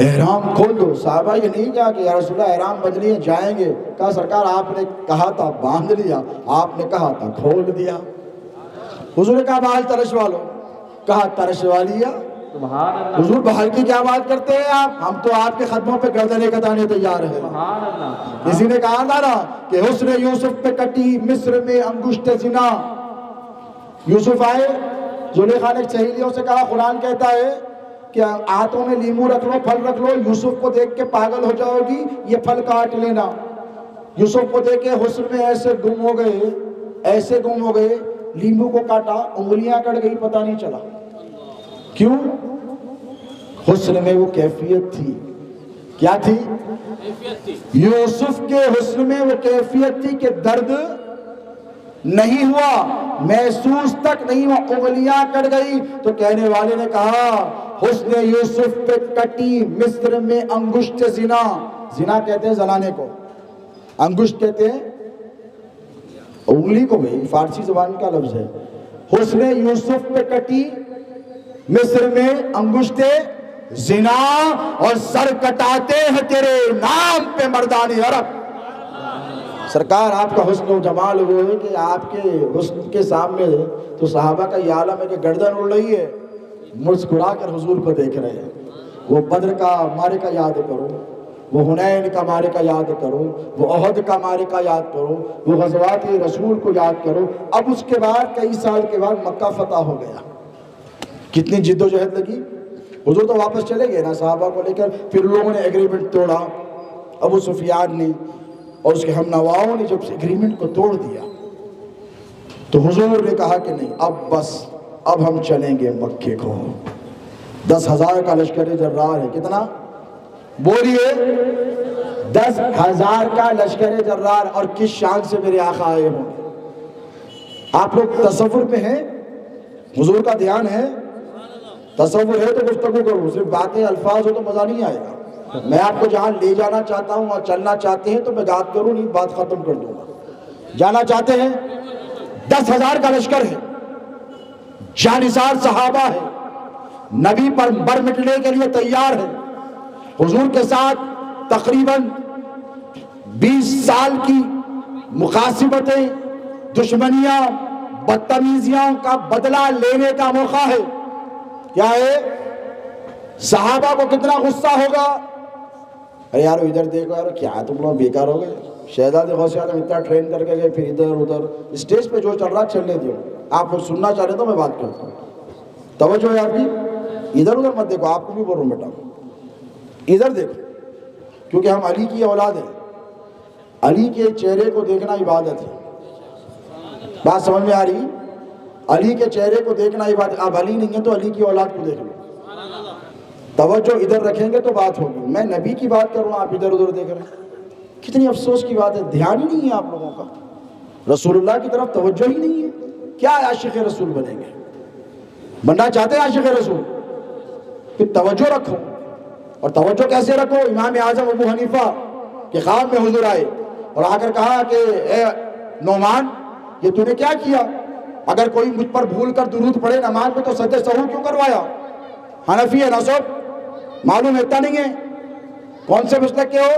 احرام کھول دو۔ صحابہ یہ نہیں کہا کہ یا رسول اللہ احرام بدلیے جائیں گے، کہا سرکار آپ نے کہا تھا باندھ لیا، آپ نے کہا تھا کھول دیا۔ حضور نے کہا بال ترشوا لو، کہا ترشوا لیا۔ سبحان اللہ، حضور بحال کی کیا بات کرتے ہیں آپ، ہم تو آپ کے قدموں پہ گردنیں کتانے تیار ہیں۔ سبحان اللہ، کسی نے کہا تھا نا کہ حسن یوسف پہ کٹی مصر میں انگشت زنا۔ یوسف آئے، زلیخا نے سہیلیوں سے کہا، قرآن کہتا ہے کہ ہاتھوں میں لیمو رکھ لو، پھل رکھ لو، یوسف کو دیکھ کے پاگل ہو جاؤ گی، یہ پھل کاٹ لینا۔ یوسف کو دیکھ کے حسن میں ایسے گم ہو گئے، لیمو کو کاٹا، انگلیاں کٹ گئی، پتہ نہیں چلا۔ کیوں؟ حسن میں وہ کیفیت تھی کیا تھی؟ یوسف کے حسن میں وہ کیفیت تھی کہ درد نہیں ہوا، محسوس تک نہیں ہوا، انگلیاں کٹ گئی۔ تو کہنے والے نے کہا حسن یوسف پہ کٹی مصر میں انگشت زنا۔ زنا کہتے ہیں زنانے کو، انگشت کہتے ہیں انگلی کو، بھی فارسی زبان کا لفظ ہے۔ حسن یوسف پہ کٹی مصر میں انگشت زنا، اور سر کٹاتے ہیں تیرے نام پہ مردان عرب۔ سرکار آپ کا حسن و جمال وہ ہے کہ آپ کے حسن کے سامنے تو صحابہ کا یہ عالم ہے کہ گردن اڑ رہی ہے، مسکرا کر حضور کو دیکھ رہے ہیں۔ وہ بدر کا معرکہ یاد کرو، وہ حنین کا معرکہ یاد کرو، وہ احد کا معرکہ یاد کرو، وہ غزوات رسول کو یاد کرو۔ اب اس کے بعد کئی سال کے بعد مکہ فتح ہو گیا، کتنی جد و جہد لگی۔ حضور تو واپس چلے گئے نا صحابہ کو لے کر، پھر لوگوں نے ایگریمنٹ توڑا، ابو سفیان نے اور اس کے ہم نواؤں نے جب ایگریمنٹ کو توڑ دیا تو حضور نے کہا کہ نہیں، اب بس، اب ہم چلیں گے مکے کو۔ 10,000 کا لشکر جرار ہے، کتنا بولیے؟ 10,000 کا لشکر جرار، اور کس شان سے میرے آقا آئے ہوں۔ آپ لوگ تصور میں ہیں؟ حضور کا دھیان ہے؟ تصور ہے تو گفتگو کرو، صرف باتیں الفاظ ہو تو مزہ نہیں آئے گا۔ میں آپ کو جہاں لے جانا چاہتا ہوں اور چلنا چاہتے ہیں تو میں بات کروں نہیں، بات ختم کر دوں گا۔ جانا چاہتے ہیں؟ 10,000 کا لشکر ہے، جانثار صحابہ ہے، نبی پر بر مٹنے کے لیے تیار ہے۔ حضور کے ساتھ تقریباً 20 سال کی مخاصمتیں، دشمنیاں، بدتمیزیاں کا بدلہ لینے کا موقع ہے۔ کیا ہے؟ صحابہ کو کتنا غصہ ہوگا، ارے یارو ادھر دیکھو یارو، کیا تم لوگ بیکار ہو گئے، شہزادے غوث اعظم اتنا ٹرین کر کے گئے، پھر ادھر ادھر، اسٹیج پہ جو چل رہا چلنے دیو، آپ لوگ سننا چاہ رہے تو میں بات کرتا ہوں، توجہ ہے آپ کی، ادھر ادھر مت دیکھو، آپ کو بھی بول رہا ہوں بیٹا ادھر دیکھو، کیونکہ ہم علی کی اولاد ہیں، علی کے چہرے کو دیکھنا عبادت ہے۔ بات سمجھ میں آ رہی؟ علی کے چہرے کو دیکھنا عبادت۔ آپ علی نہیں ہیں تو علی کی اولاد کو دیکھ لو، توجہ ادھر رکھیں گے تو بات ہوگی۔ میں نبی کی بات کر رہا ہوں، آپ ادھر ادھر دیکھ رہے ہیں، کتنی افسوس کی بات ہے، دھیان ہی نہیں ہے آپ لوگوں کا، رسول اللہ کی طرف توجہ ہی نہیں ہے۔ کیا عاشق رسول بنیں گے؟ بننا چاہتے ہیں عاشق رسول؟ پھر توجہ رکھو، اور توجہ کیسے رکھو؟ امام اعظم ابو حنیفہ کے خواب میں حضور آئے اور آ کر کہا کہ اے نعمان، یہ تو نے کیا کیا؟ اگر کوئی مجھ پر بھول کر درود پڑھے نماز میں تو سجدہ سہو کیوں کروایا؟ حنفی ہے نصب، معلوم ہے نہیں ہے؟ کون سے مسلک کے ہو؟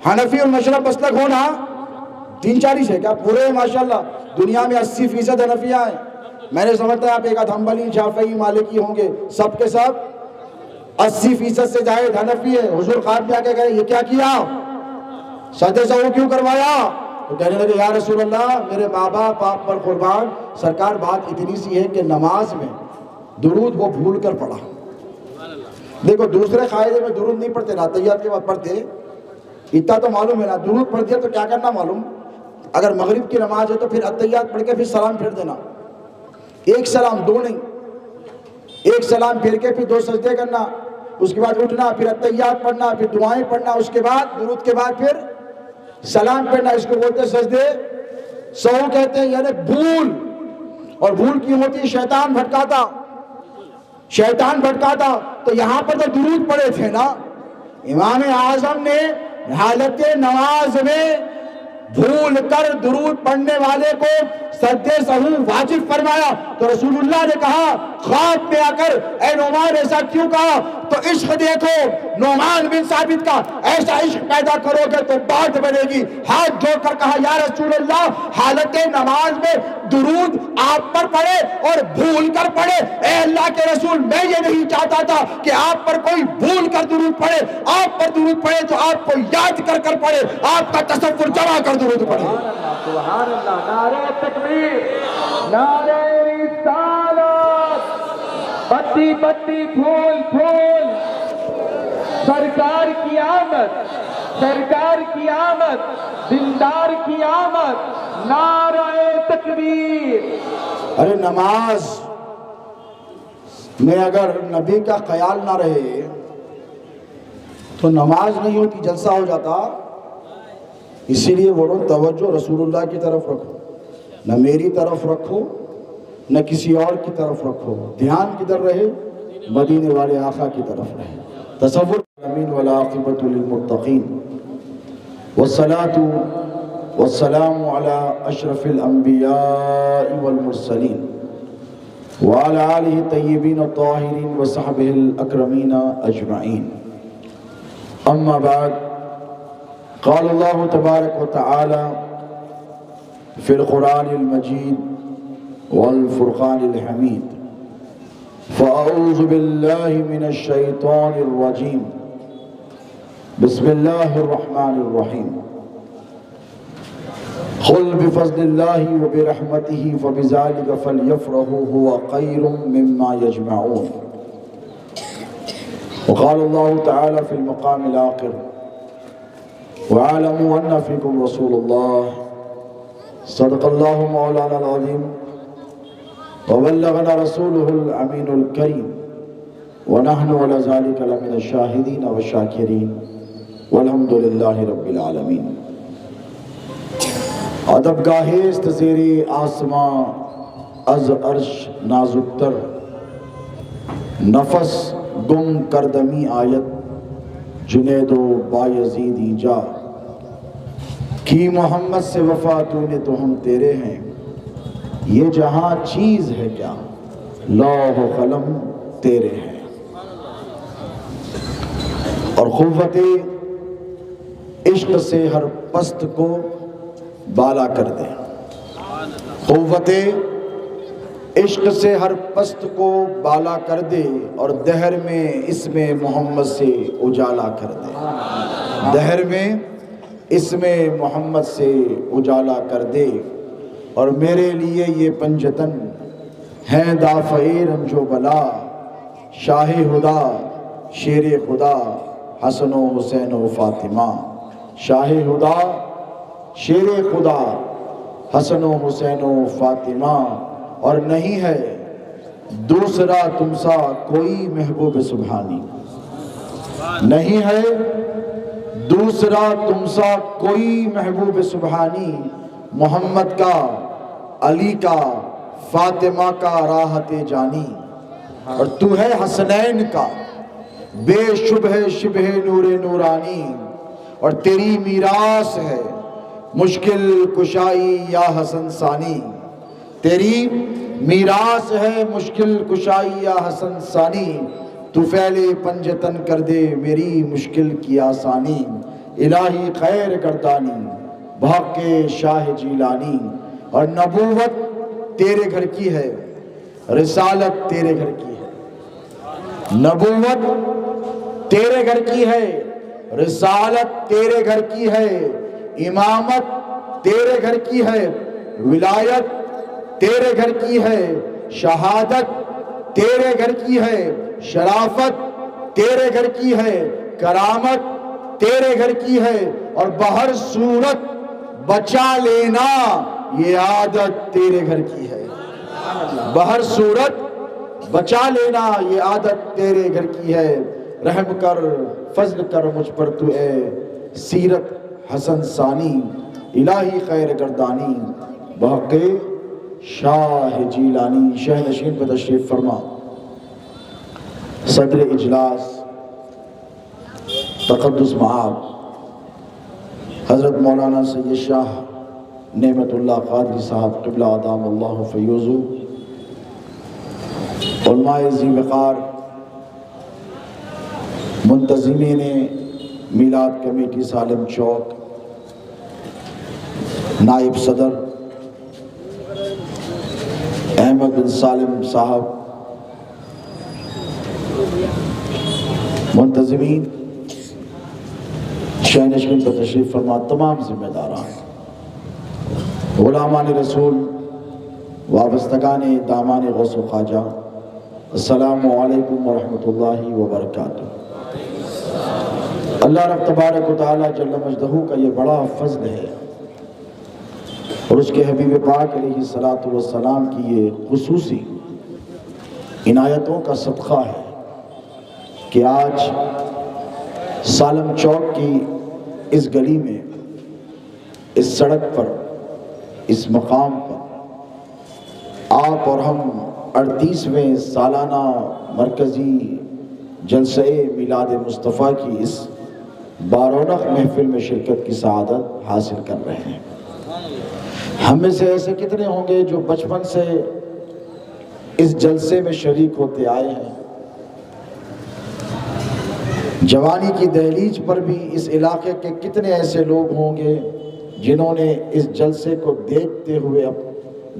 حنفی اور مشرب مسلک ہو نا؟ 3-4 ہے کیا؟ پورے ماشاءاللہ دنیا میں 80% حنفیہ ہیں۔ میں نے سمجھتا ہے آپ ایک حنبلی، شافعی، مالکی ہوں گے، سب کے سب 80% سے زائد حنفی ہے۔ حضور خواب میں آ کے کہے یہ کیا کیا؟ سجدہ سہو کیوں کروایا؟ تو کہنے لگے یا رسول اللہ، میرے ماں باپ آپ پر قربان، سرکار بات اتنی سی ہے کہ نماز میں درود وہ بھول کر پڑھا۔ دیکھو دوسرے قاعدے میں درود نہیں پڑھتے نا، تحیات کے بعد پڑھتے، اتنا تو معلوم ہے نا، درود پڑھ دیا تو کیا کرنا معلوم؟ اگر مغرب کی نماز ہے تو پھر اتحیات پڑھ کے پھر سلام پھیر دینا، ایک سلام، 2 نہیں، ایک سلام پھیر کے پھر 2 سجدے کرنا، اس کے بعد اٹھنا، پھر اتحیات پڑھنا، پھر دعائیں پڑھنا، اس کے بعد درود کے بعد پھر سلام پڑھنا۔ اس کو بولتے سجدے سہو کہتے ہیں، یعنی بھول۔ اور بھول کیوں ہوتی ہے؟ شیطان بھٹکاتا، شیطان بھٹکاتا۔ تو یہاں پر تو درود پڑھے تھے نا، امام اعظم نے حالت نماز میں بھول کر درود پڑھنے والے کو سجدے سہو واجب فرمایا، تو رسول اللہ نے کہا خواب میں آ کر اے نعمان ایسا کیوں کہا؟ تو عشق دیکھو نعمان بن ثابت کا، ایسا عشق پیدا کرو گے تو بات بنے گی۔ ہاتھ جوڑ کر کہا یا رسول اللہ، حالت نماز میں درود آپ پر پڑھے اور بھول کر پڑھے، اے اللہ کے رسول میں یہ نہیں چاہتا تھا کہ آپ پر کوئی بھول کر درود پڑھے، آپ پر درود پڑھے تو آپ کو یاد کر کر پڑھے، آپ کا تصور جمع کر درود پڑھے۔ سبحان اللہ، نعرہ تکبیر، نعرہ رسالت، بتی بتی پھول پھول، سرکار کی آمد، سرکار کی آمد، دلدار کی آمد، نعرہ تکبیر۔ ارے نماز میں اگر نبی کا خیال نہ رہے تو نماز نہیں ہوتی جلسہ ہو جاتا. اسی لیے بولو توجہ رسول اللہ کی طرف رکھو، نہ میری طرف رکھو نہ کسی اور کی طرف رکھو. دھیان کدھر رہے؟ مدینے والے آقا کی طرف رہے. تصور امین والعاقبۃ للمتقین والصلاة والسلام علی اشرف الانبیاء والمرسلین وعلى آلہ الطیبین الطاہرین وصحبہ الاکرمین اجمعین. اما بعد، قال اللہ تبارک وتعالی فی القرآن المجید والفرقان الحمید: فأعوذ باللہ من الشیطان الرجیم بسم اللہ الرحمن الرحیم. قل بفضل اللہ وبرحمتہ فبذلک فلیفرحوا هو خیر مما یجمعون. وقال اللہ تعالی فی المقام الآخر: وَاعْلَمُوا أَنَّ فِيكُمْ رَسُولَ اللَّهِ صدق اللہ مولانا العظیم وبلغنا رسوله الأمين الكريم ونحن على ذلك لمن الشاهدين والشاكرين والحمد لله رب العالمين. ادب گاہست زیر آسماں از عرش نازک تر، نفس گم کردمی آیت جنید و بایزیدی جا. کی محمد سے وفا تو نے تو ہم تیرے ہیں، یہ جہاں چیز ہے کیا لوح و قلم تیرے ہیں. اور قوت عشق سے ہر پست کو بالا کر دے. قوت عشق سے ہر پست کو بالا کر دے اور دہر میں اسم محمد سے اجالا کر دے. دہر میں اسم محمد سے اجالا کر دے. اور میرے لیے یہ پنجتن ہیں دافع رنج و بلا، شاہ خدا شیر خدا حسن و حسین و فاطمہ. شاہ خدا شیر خدا حسن و حسین و فاطمہ. اور نہیں ہے دوسرا تم سا کوئی محبوب سبحانی. نہیں ہے دوسرا تم سا کوئی محبوب سبحانی. محمد کا، علی کا، فاطمہ کا راحت جانی. اور تو ہے حسنین کا بے شبہ شبہ نور نورانی. اور تیری میراث ہے مشکل کشائی یا حسن ثانی. تیری میراث ہے مشکل کشائی یا حسن ثانی. تو پھیلے پنجتن کر دے میری مشکل کی آسانی. الہی خیر گردانی بھاگ کے شاہ جیلانی. اور نبوت تیرے گھر کی ہے، رسالت تیرے گھر کی ہے. نبوت تیرے گھر کی ہے، رسالت تیرے گھر کی ہے. امامت تیرے گھر کی ہے، ولایت تیرے گھر کی ہے. شہادت تیرے گھر کی ہے، شرافت تیرے گھر کی ہے. کرامت تیرے گھر کی ہے. اور بہر صورت بچا لینا یہ عادت تیرے گھر کی ہے. بہر صورت بچا لینا یہ عادت تیرے گھر کی ہے. رحم کر فضل کر مجھ پر تو اے سیرت حسن ثانی. الہی خیر گردانی بحق شاہ جیلانی. شہ نشین پہ تشریف فرما. صدر اجلاس تقدس معاب حضرت مولانا سید شاہ نعمت اللہ قادری صاحب قبلہ ادام اللہ فیوزو، علماء ذی وقار، منتظمین میلاد کمیٹی سالم چوک، نائب صدر احمد بن سالم صاحب، منتظمین، شہ نشین پر تشریف فرما تمام ذمہ داران، غلامان رسول، وابستگان دامان غوث و خواجہ، السلام علیکم ورحمۃ اللہ وبرکاتہ. اللہ رب تبارک و تعالی جل مجدہ کا یہ بڑا فضل ہے اور اس کے حبیب پاک علیہ السلام کی یہ خصوصی عنایتوں کا صدقہ ہے کہ آج سالم چوک کی اس گلی میں، اس سڑک پر، اس مقام پر آپ اور ہم 38ویں سالانہ مرکزی جلسہ میلاد مصطفیٰ کی اس بارونق محفل میں شرکت کی سعادت حاصل کر رہے ہیں۔ ہم میں سے ایسے کتنے ہوں گے جو بچپن سے اس جلسے میں شریک ہوتے آئے ہیں؟ جوانی کی دہلیز پر بھی اس علاقے کے کتنے ایسے لوگ ہوں گے جنہوں نے اس جلسے کو دیکھتے ہوئے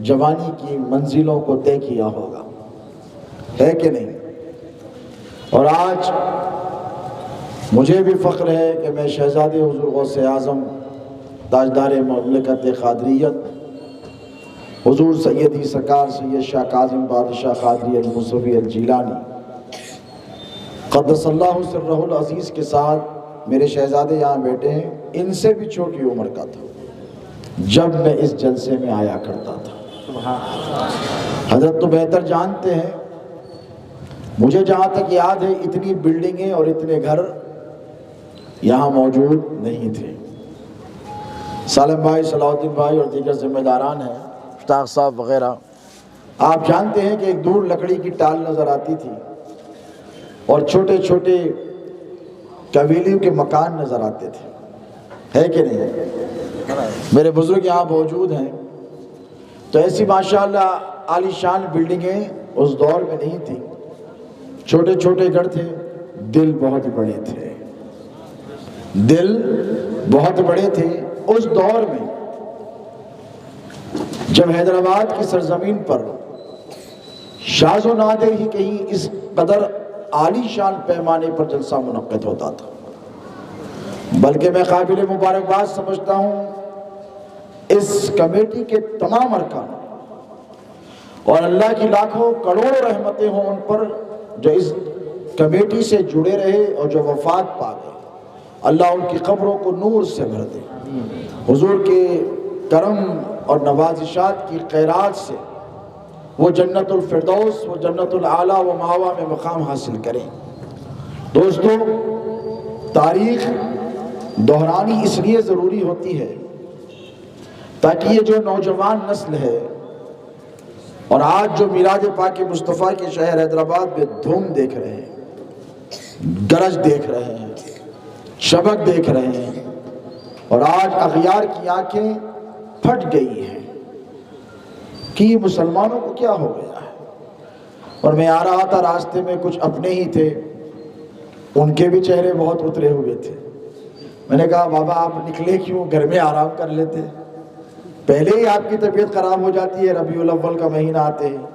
جوانی کی منزلوں کو طے کیا ہوگا، ہے کہ نہیں؟ اور آج مجھے بھی فخر ہے کہ میں شہزادے حضور غوث اعظم تاجدار مملکت قادریت حضور سیدی سرکار سید شاہ کاظم بادشاہ قادری المصطفی الجیلانی قدس اللہ سرہ العزیز کے ساتھ میرے شہزادے یہاں بیٹھے ہیں، ان سے بھی چھوٹی عمر کا تھا جب میں اس جلسے میں آیا کرتا تھا۔ حضرت تو بہتر جانتے ہیں، مجھے جہاں تک یاد ہے اتنی بلڈنگیں اور اتنے گھر یہاں موجود نہیں تھے۔ سالم بھائی، صلاح الدین بھائی اور دیگر ذمہ داران ہیں، مشتاق صاحب وغیرہ، آپ جانتے ہیں کہ ایک دور لکڑی کی ٹال نظر آتی تھی اور چھوٹے چھوٹے قبیلیوں کے مکان نظر آتے تھے، ہے کہ نہیں؟ میرے بزرگ یہاں موجود ہیں، تو ایسی ماشاءاللہ عالی شان بلڈنگیں اس دور میں نہیں تھیں، چھوٹے چھوٹے گھر تھے، دل بہت بڑے تھے، دل بہت بڑے تھے۔ اس دور میں جب حیدرآباد کی سرزمین پر شاذ و نادر ہی کہیں اس قدر عالی شان پیمانے پر جلسہ منعقد ہوتا تھا، بلکہ میں قابل مبارکباد سمجھتا ہوں اس کمیٹی کے تمام ارکان، اور اللہ کی لاکھوں کروڑوں رحمتیں ہوں ان پر جو اس کمیٹی سے جڑے رہے اور جو وفات پا گئے۔ اللہ ان کی قبروں کو نور سے بھر دے، حضور کے کرم اور نوازشات کی خیرات سے وہ جنت الفردوس، وہ جنت العالی و ماوا میں مقام حاصل کریں۔ دوستو، تاریخ دہرانی اس لیے ضروری ہوتی ہے تاکہ یہ جو نوجوان نسل ہے اور آج جو میلاد پاک مصطفیٰ کے شہر حیدرآباد میں دھوم دیکھ رہے ہیں، گرج دیکھ رہے ہیں، شبق دیکھ رہے ہیں، اور آج اغیار کی آنکھیں پھٹ گئی ہیں کہ یہ مسلمانوں کو کیا ہو گیا ہے۔ اور میں آ رہا تھا، راستے میں کچھ اپنے ہی تھے، ان کے بھی چہرے بہت اترے ہوئے تھے۔ میں نے کہا بابا آپ نکلے کیوں، گھر میں آرام کر لیتے، پہلے ہی آپ کی طبیعت خراب ہو جاتی ہے، ربیع الاول کا مہینہ آتے ہیں،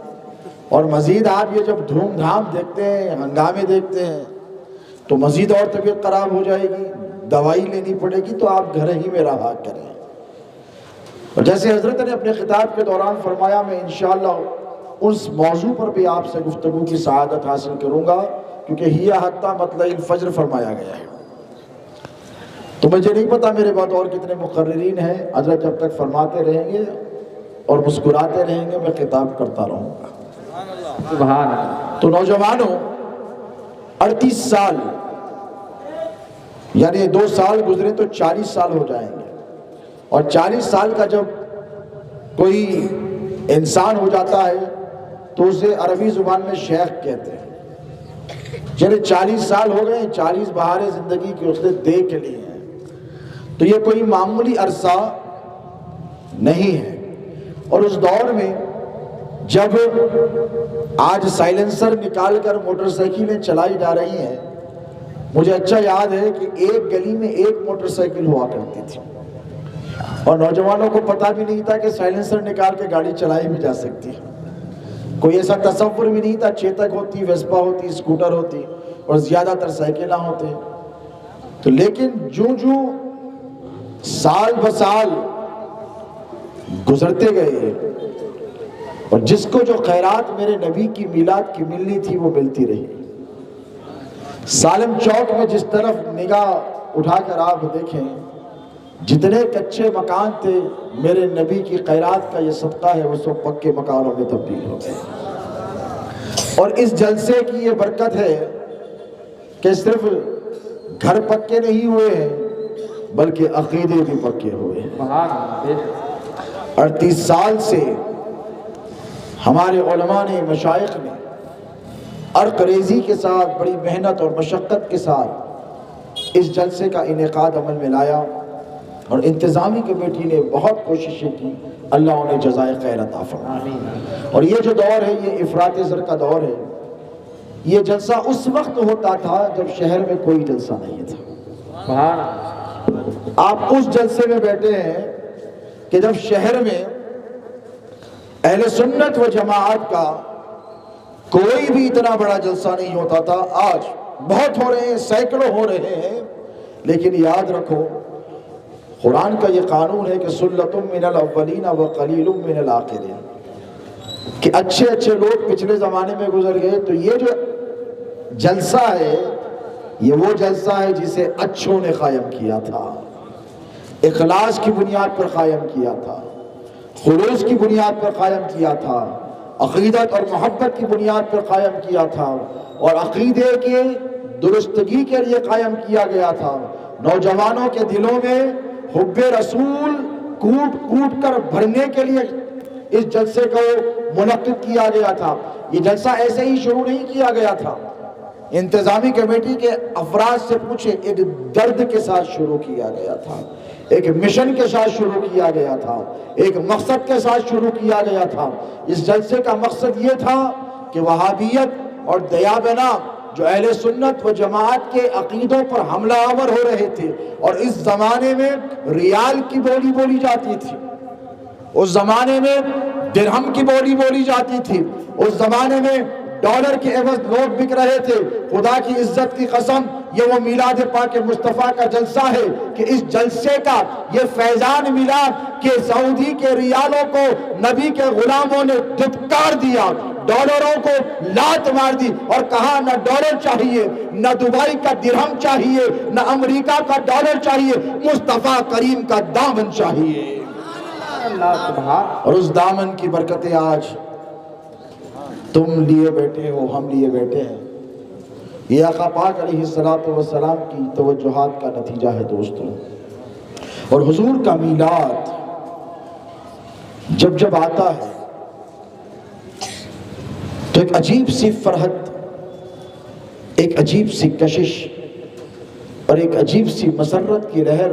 اور مزید آپ یہ جب دھوم دھام دیکھتے ہیں، ہنگامے دیکھتے ہیں تو مزید اور طبیعت خراب ہو جائے گی، دوائی لینی پڑے گی، تو آپ گھر ہی میں رہا کریں۔ اور جیسے حضرت نے اپنے خطاب کے دوران فرمایا، میں انشاءاللہ اس موضوع پر بھی آپ سے گفتگو کی سعادت حاصل کروں گا، کیونکہ ہی حتی مطلع الفجر فرمایا گیا ہے۔ تو مجھے نہیں پتا میرے بعد اور کتنے مقررین ہیں، حضرت جب تک فرماتے رہیں گے اور مسکراتے رہیں گے میں خطاب کرتا رہوں گا۔ سبحان اللہ۔ تو نوجوانوں، 38 سال، یعنی 2 سال گزرے تو 40 سال ہو جائیں گے، اور 40 سال کا جب کوئی انسان ہو جاتا ہے تو اسے عربی زبان میں شیخ کہتے ہیں۔ یعنی 40 سال ہو گئے، 40 بہاریں زندگی کی اس نے دیکھ لی ہیں، تو یہ کوئی معمولی عرصہ نہیں ہے۔ اور اس دور میں جب آج سائلنسر نکال کر موٹر سائیکلیں چلائی جا رہی ہیں، مجھے اچھا یاد ہے کہ ایک گلی میں ایک موٹر سائیکل ہوا کرتی تھی، اور نوجوانوں کو پتہ بھی نہیں تھا کہ سائلنسر نکال کے گاڑی چلائی بھی جا سکتی ہے۔ کوئی ایسا تصور بھی نہیں تھا، چیتک ہوتی، ویسپا ہوتی، اسکوٹر ہوتی، اور زیادہ تر سائیکلیں ہوتے۔ تو لیکن جو سال بسال گزرتے گئے، اور جس کو جو خیرات میرے نبی کی میلاد کی ملنی تھی وہ ملتی رہی۔ سالم چوک میں جس طرف نگاہ اٹھا کر آپ دیکھیں، جتنے کچے مکان تھے، میرے نبی کی خیرات کا یہ صدقہ ہے، وہ سب پکے مکانوں میں تبدیل ہو گئے۔ اور اس جلسے کی یہ برکت ہے کہ صرف گھر پکے نہیں ہوئے ہیں بلکہ عقیدے بھی پکے ہوئے ہیں۔ سبحان اللہ، بے شک۔ 38 سال سے ہمارے علماء نے، مشائخ نے عرق ریزی کے ساتھ، بڑی محنت اور مشقت کے ساتھ اس جلسے کا انعقاد عمل میں لایا، اور انتظامی کمیٹی نے بہت کوششیں کی، اللہ انہیں جزائے خیر عطا فرمائے۔ آمین۔ اور یہ جو دور ہے یہ افراط زر کا دور ہے۔ یہ جلسہ اس وقت ہوتا تھا جب شہر میں کوئی جلسہ نہیں تھا۔ سبحان اللہ۔ آپ اس جلسے میں بیٹھے ہیں کہ جب شہر میں اہل سنت و جماعت کا کوئی بھی اتنا بڑا جلسہ نہیں ہوتا تھا۔ آج بہت ہو رہے ہیں، سینکڑوں ہو رہے ہیں، لیکن یاد رکھو قرآن کا یہ قانون ہے کہ سلۃ من الاولین و قلیل من الآخرین، کہ اچھے اچھے لوگ پچھلے زمانے میں گزر گئے، تو یہ جو جلسہ ہے یہ وہ جلسہ ہے جسے اچھوں نے قائم کیا تھا، اخلاص کی بنیاد پر قائم کیا تھا، خلوص کی بنیاد پر قائم کیا تھا، عقیدت اور محبت کی بنیاد پر قائم کیا تھا، اور عقیدے کے درستگی کے لیے قائم کیا گیا تھا۔ نوجوانوں کے دلوں میں حب رسول کوٹ کوٹ کر بھرنے کے لیے اس جلسے کو منعقد کیا گیا تھا۔ یہ جلسہ ایسے ہی شروع نہیں کیا گیا تھا، انتظامی کمیٹی کے افراد سے پوچھے، ایک درد کے ساتھ شروع کیا گیا تھا، ایک مشن کے ساتھ شروع کیا گیا تھا، ایک مقصد کے ساتھ شروع کیا گیا تھا۔ اس جلسے کا مقصد یہ تھا کہ وہابیت اور دیابنا جو اہل سنت و جماعت کے عقیدوں پر حملہ آور ہو رہے تھے، اور اس زمانے میں ریال کی بولی بولی جاتی تھی، اس زمانے میں درہم کی بولی بولی جاتی تھی، اس زمانے میں ڈالر کے عوض لوگ بک رہے تھے۔ خدا کی عزت کی قسم، یہ وہ میلاد پاک مصطفیٰ کا جلسہ ہے کہ اس جلسے کا یہ فیضان ملا کہ سعودی کے ریالوں کو نبی کے غلاموں نے دھتکار دیا، ڈالروں کو لات مار دی، اور کہا نہ ڈالر چاہیے، نہ دبئی کا درہم چاہیے، نہ امریکہ کا ڈالر چاہیے، مصطفیٰ کریم کا دامن چاہیے۔ اللہ سبحان۔ اور اس دامن کی برکتیں آج تم لیے بیٹھے ہو، ہم لیے بیٹھے ہیں۔ یہ آقا پاک علیہ السلام کی توجہات کا نتیجہ ہے دوستو۔ اور حضور کا میلاد جب جب آتا ہے تو ایک عجیب سی فرحت، ایک عجیب سی کشش اور ایک عجیب سی مسرت کی لہر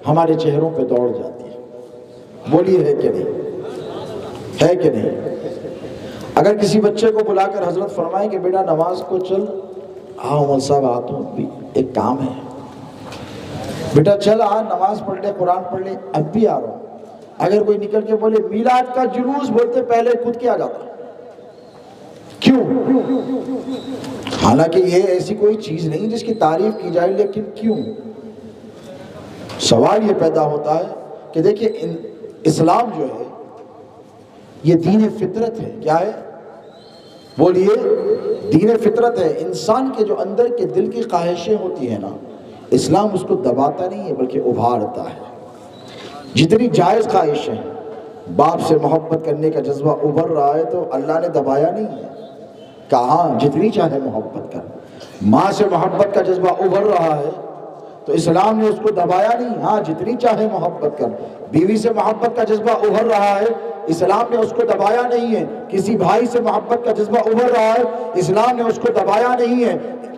ہمارے چہروں پہ دوڑ جاتی ہے۔ بولیے ہے کہ نہیں؟ ہے کہ نہیں؟ اگر کسی بچے کو بلا کر حضرت فرمائیں کہ بیٹا نماز کو چل، آؤ مول صاحب آتا ہوں، بھی ایک کام ہے، بیٹا چل آ نماز پڑھ لے، قرآن پڑھ لے، اب بھی آ رہا ہوں۔ اگر کوئی نکل کے بولے میلاد کا جلوس، بولتے پہلے خود کیا جاتا ہے۔ کیوں؟ حالانکہ یہ ایسی کوئی چیز نہیں جس کی تعریف کی جائے، لیکن کیوں؟ سوال یہ پیدا ہوتا ہے کہ دیکھیں اسلام جو ہے یہ دین فطرت ہے۔ کیا ہے؟ بولیے، دین فطرت ہے۔ انسان کے جو اندر کے دل کی خواہشیں ہوتی ہیں نا، اسلام اس کو دباتا نہیں ہے بلکہ ابھارتا ہے۔ جتنی جائز خواہشیں، باپ سے محبت کرنے کا جذبہ ابھر رہا ہے تو اللہ نے دبایا نہیں ہے، کہاں جتنی چاہے محبت کر۔ ماں سے محبت کا جذبہ ابھر رہا ہے تو اسلام نے اس کو دبایا نہیں، ہاں جتنی چاہے محبت کر۔ بیوی سے محبت کا جذبہ ابھر رہا ہے، اسلام نے اس کو دبایا نہیں ہے۔ کسی بھائی سے محبت کا جذبہ ابھر رہا ہے، اسلام نے اس کو دبایا نہیں ہے۔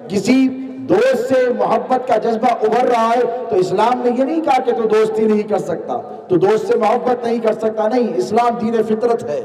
کسی دوست سے محبت کا جذبہ ابھر رہا ہے تو اسلام نے یہ نہیں کہا کہ تو دوستی نہیں کر سکتا، تو دوست سے محبت نہیں کر سکتا، نہیں، اسلام دین فطرت ہے۔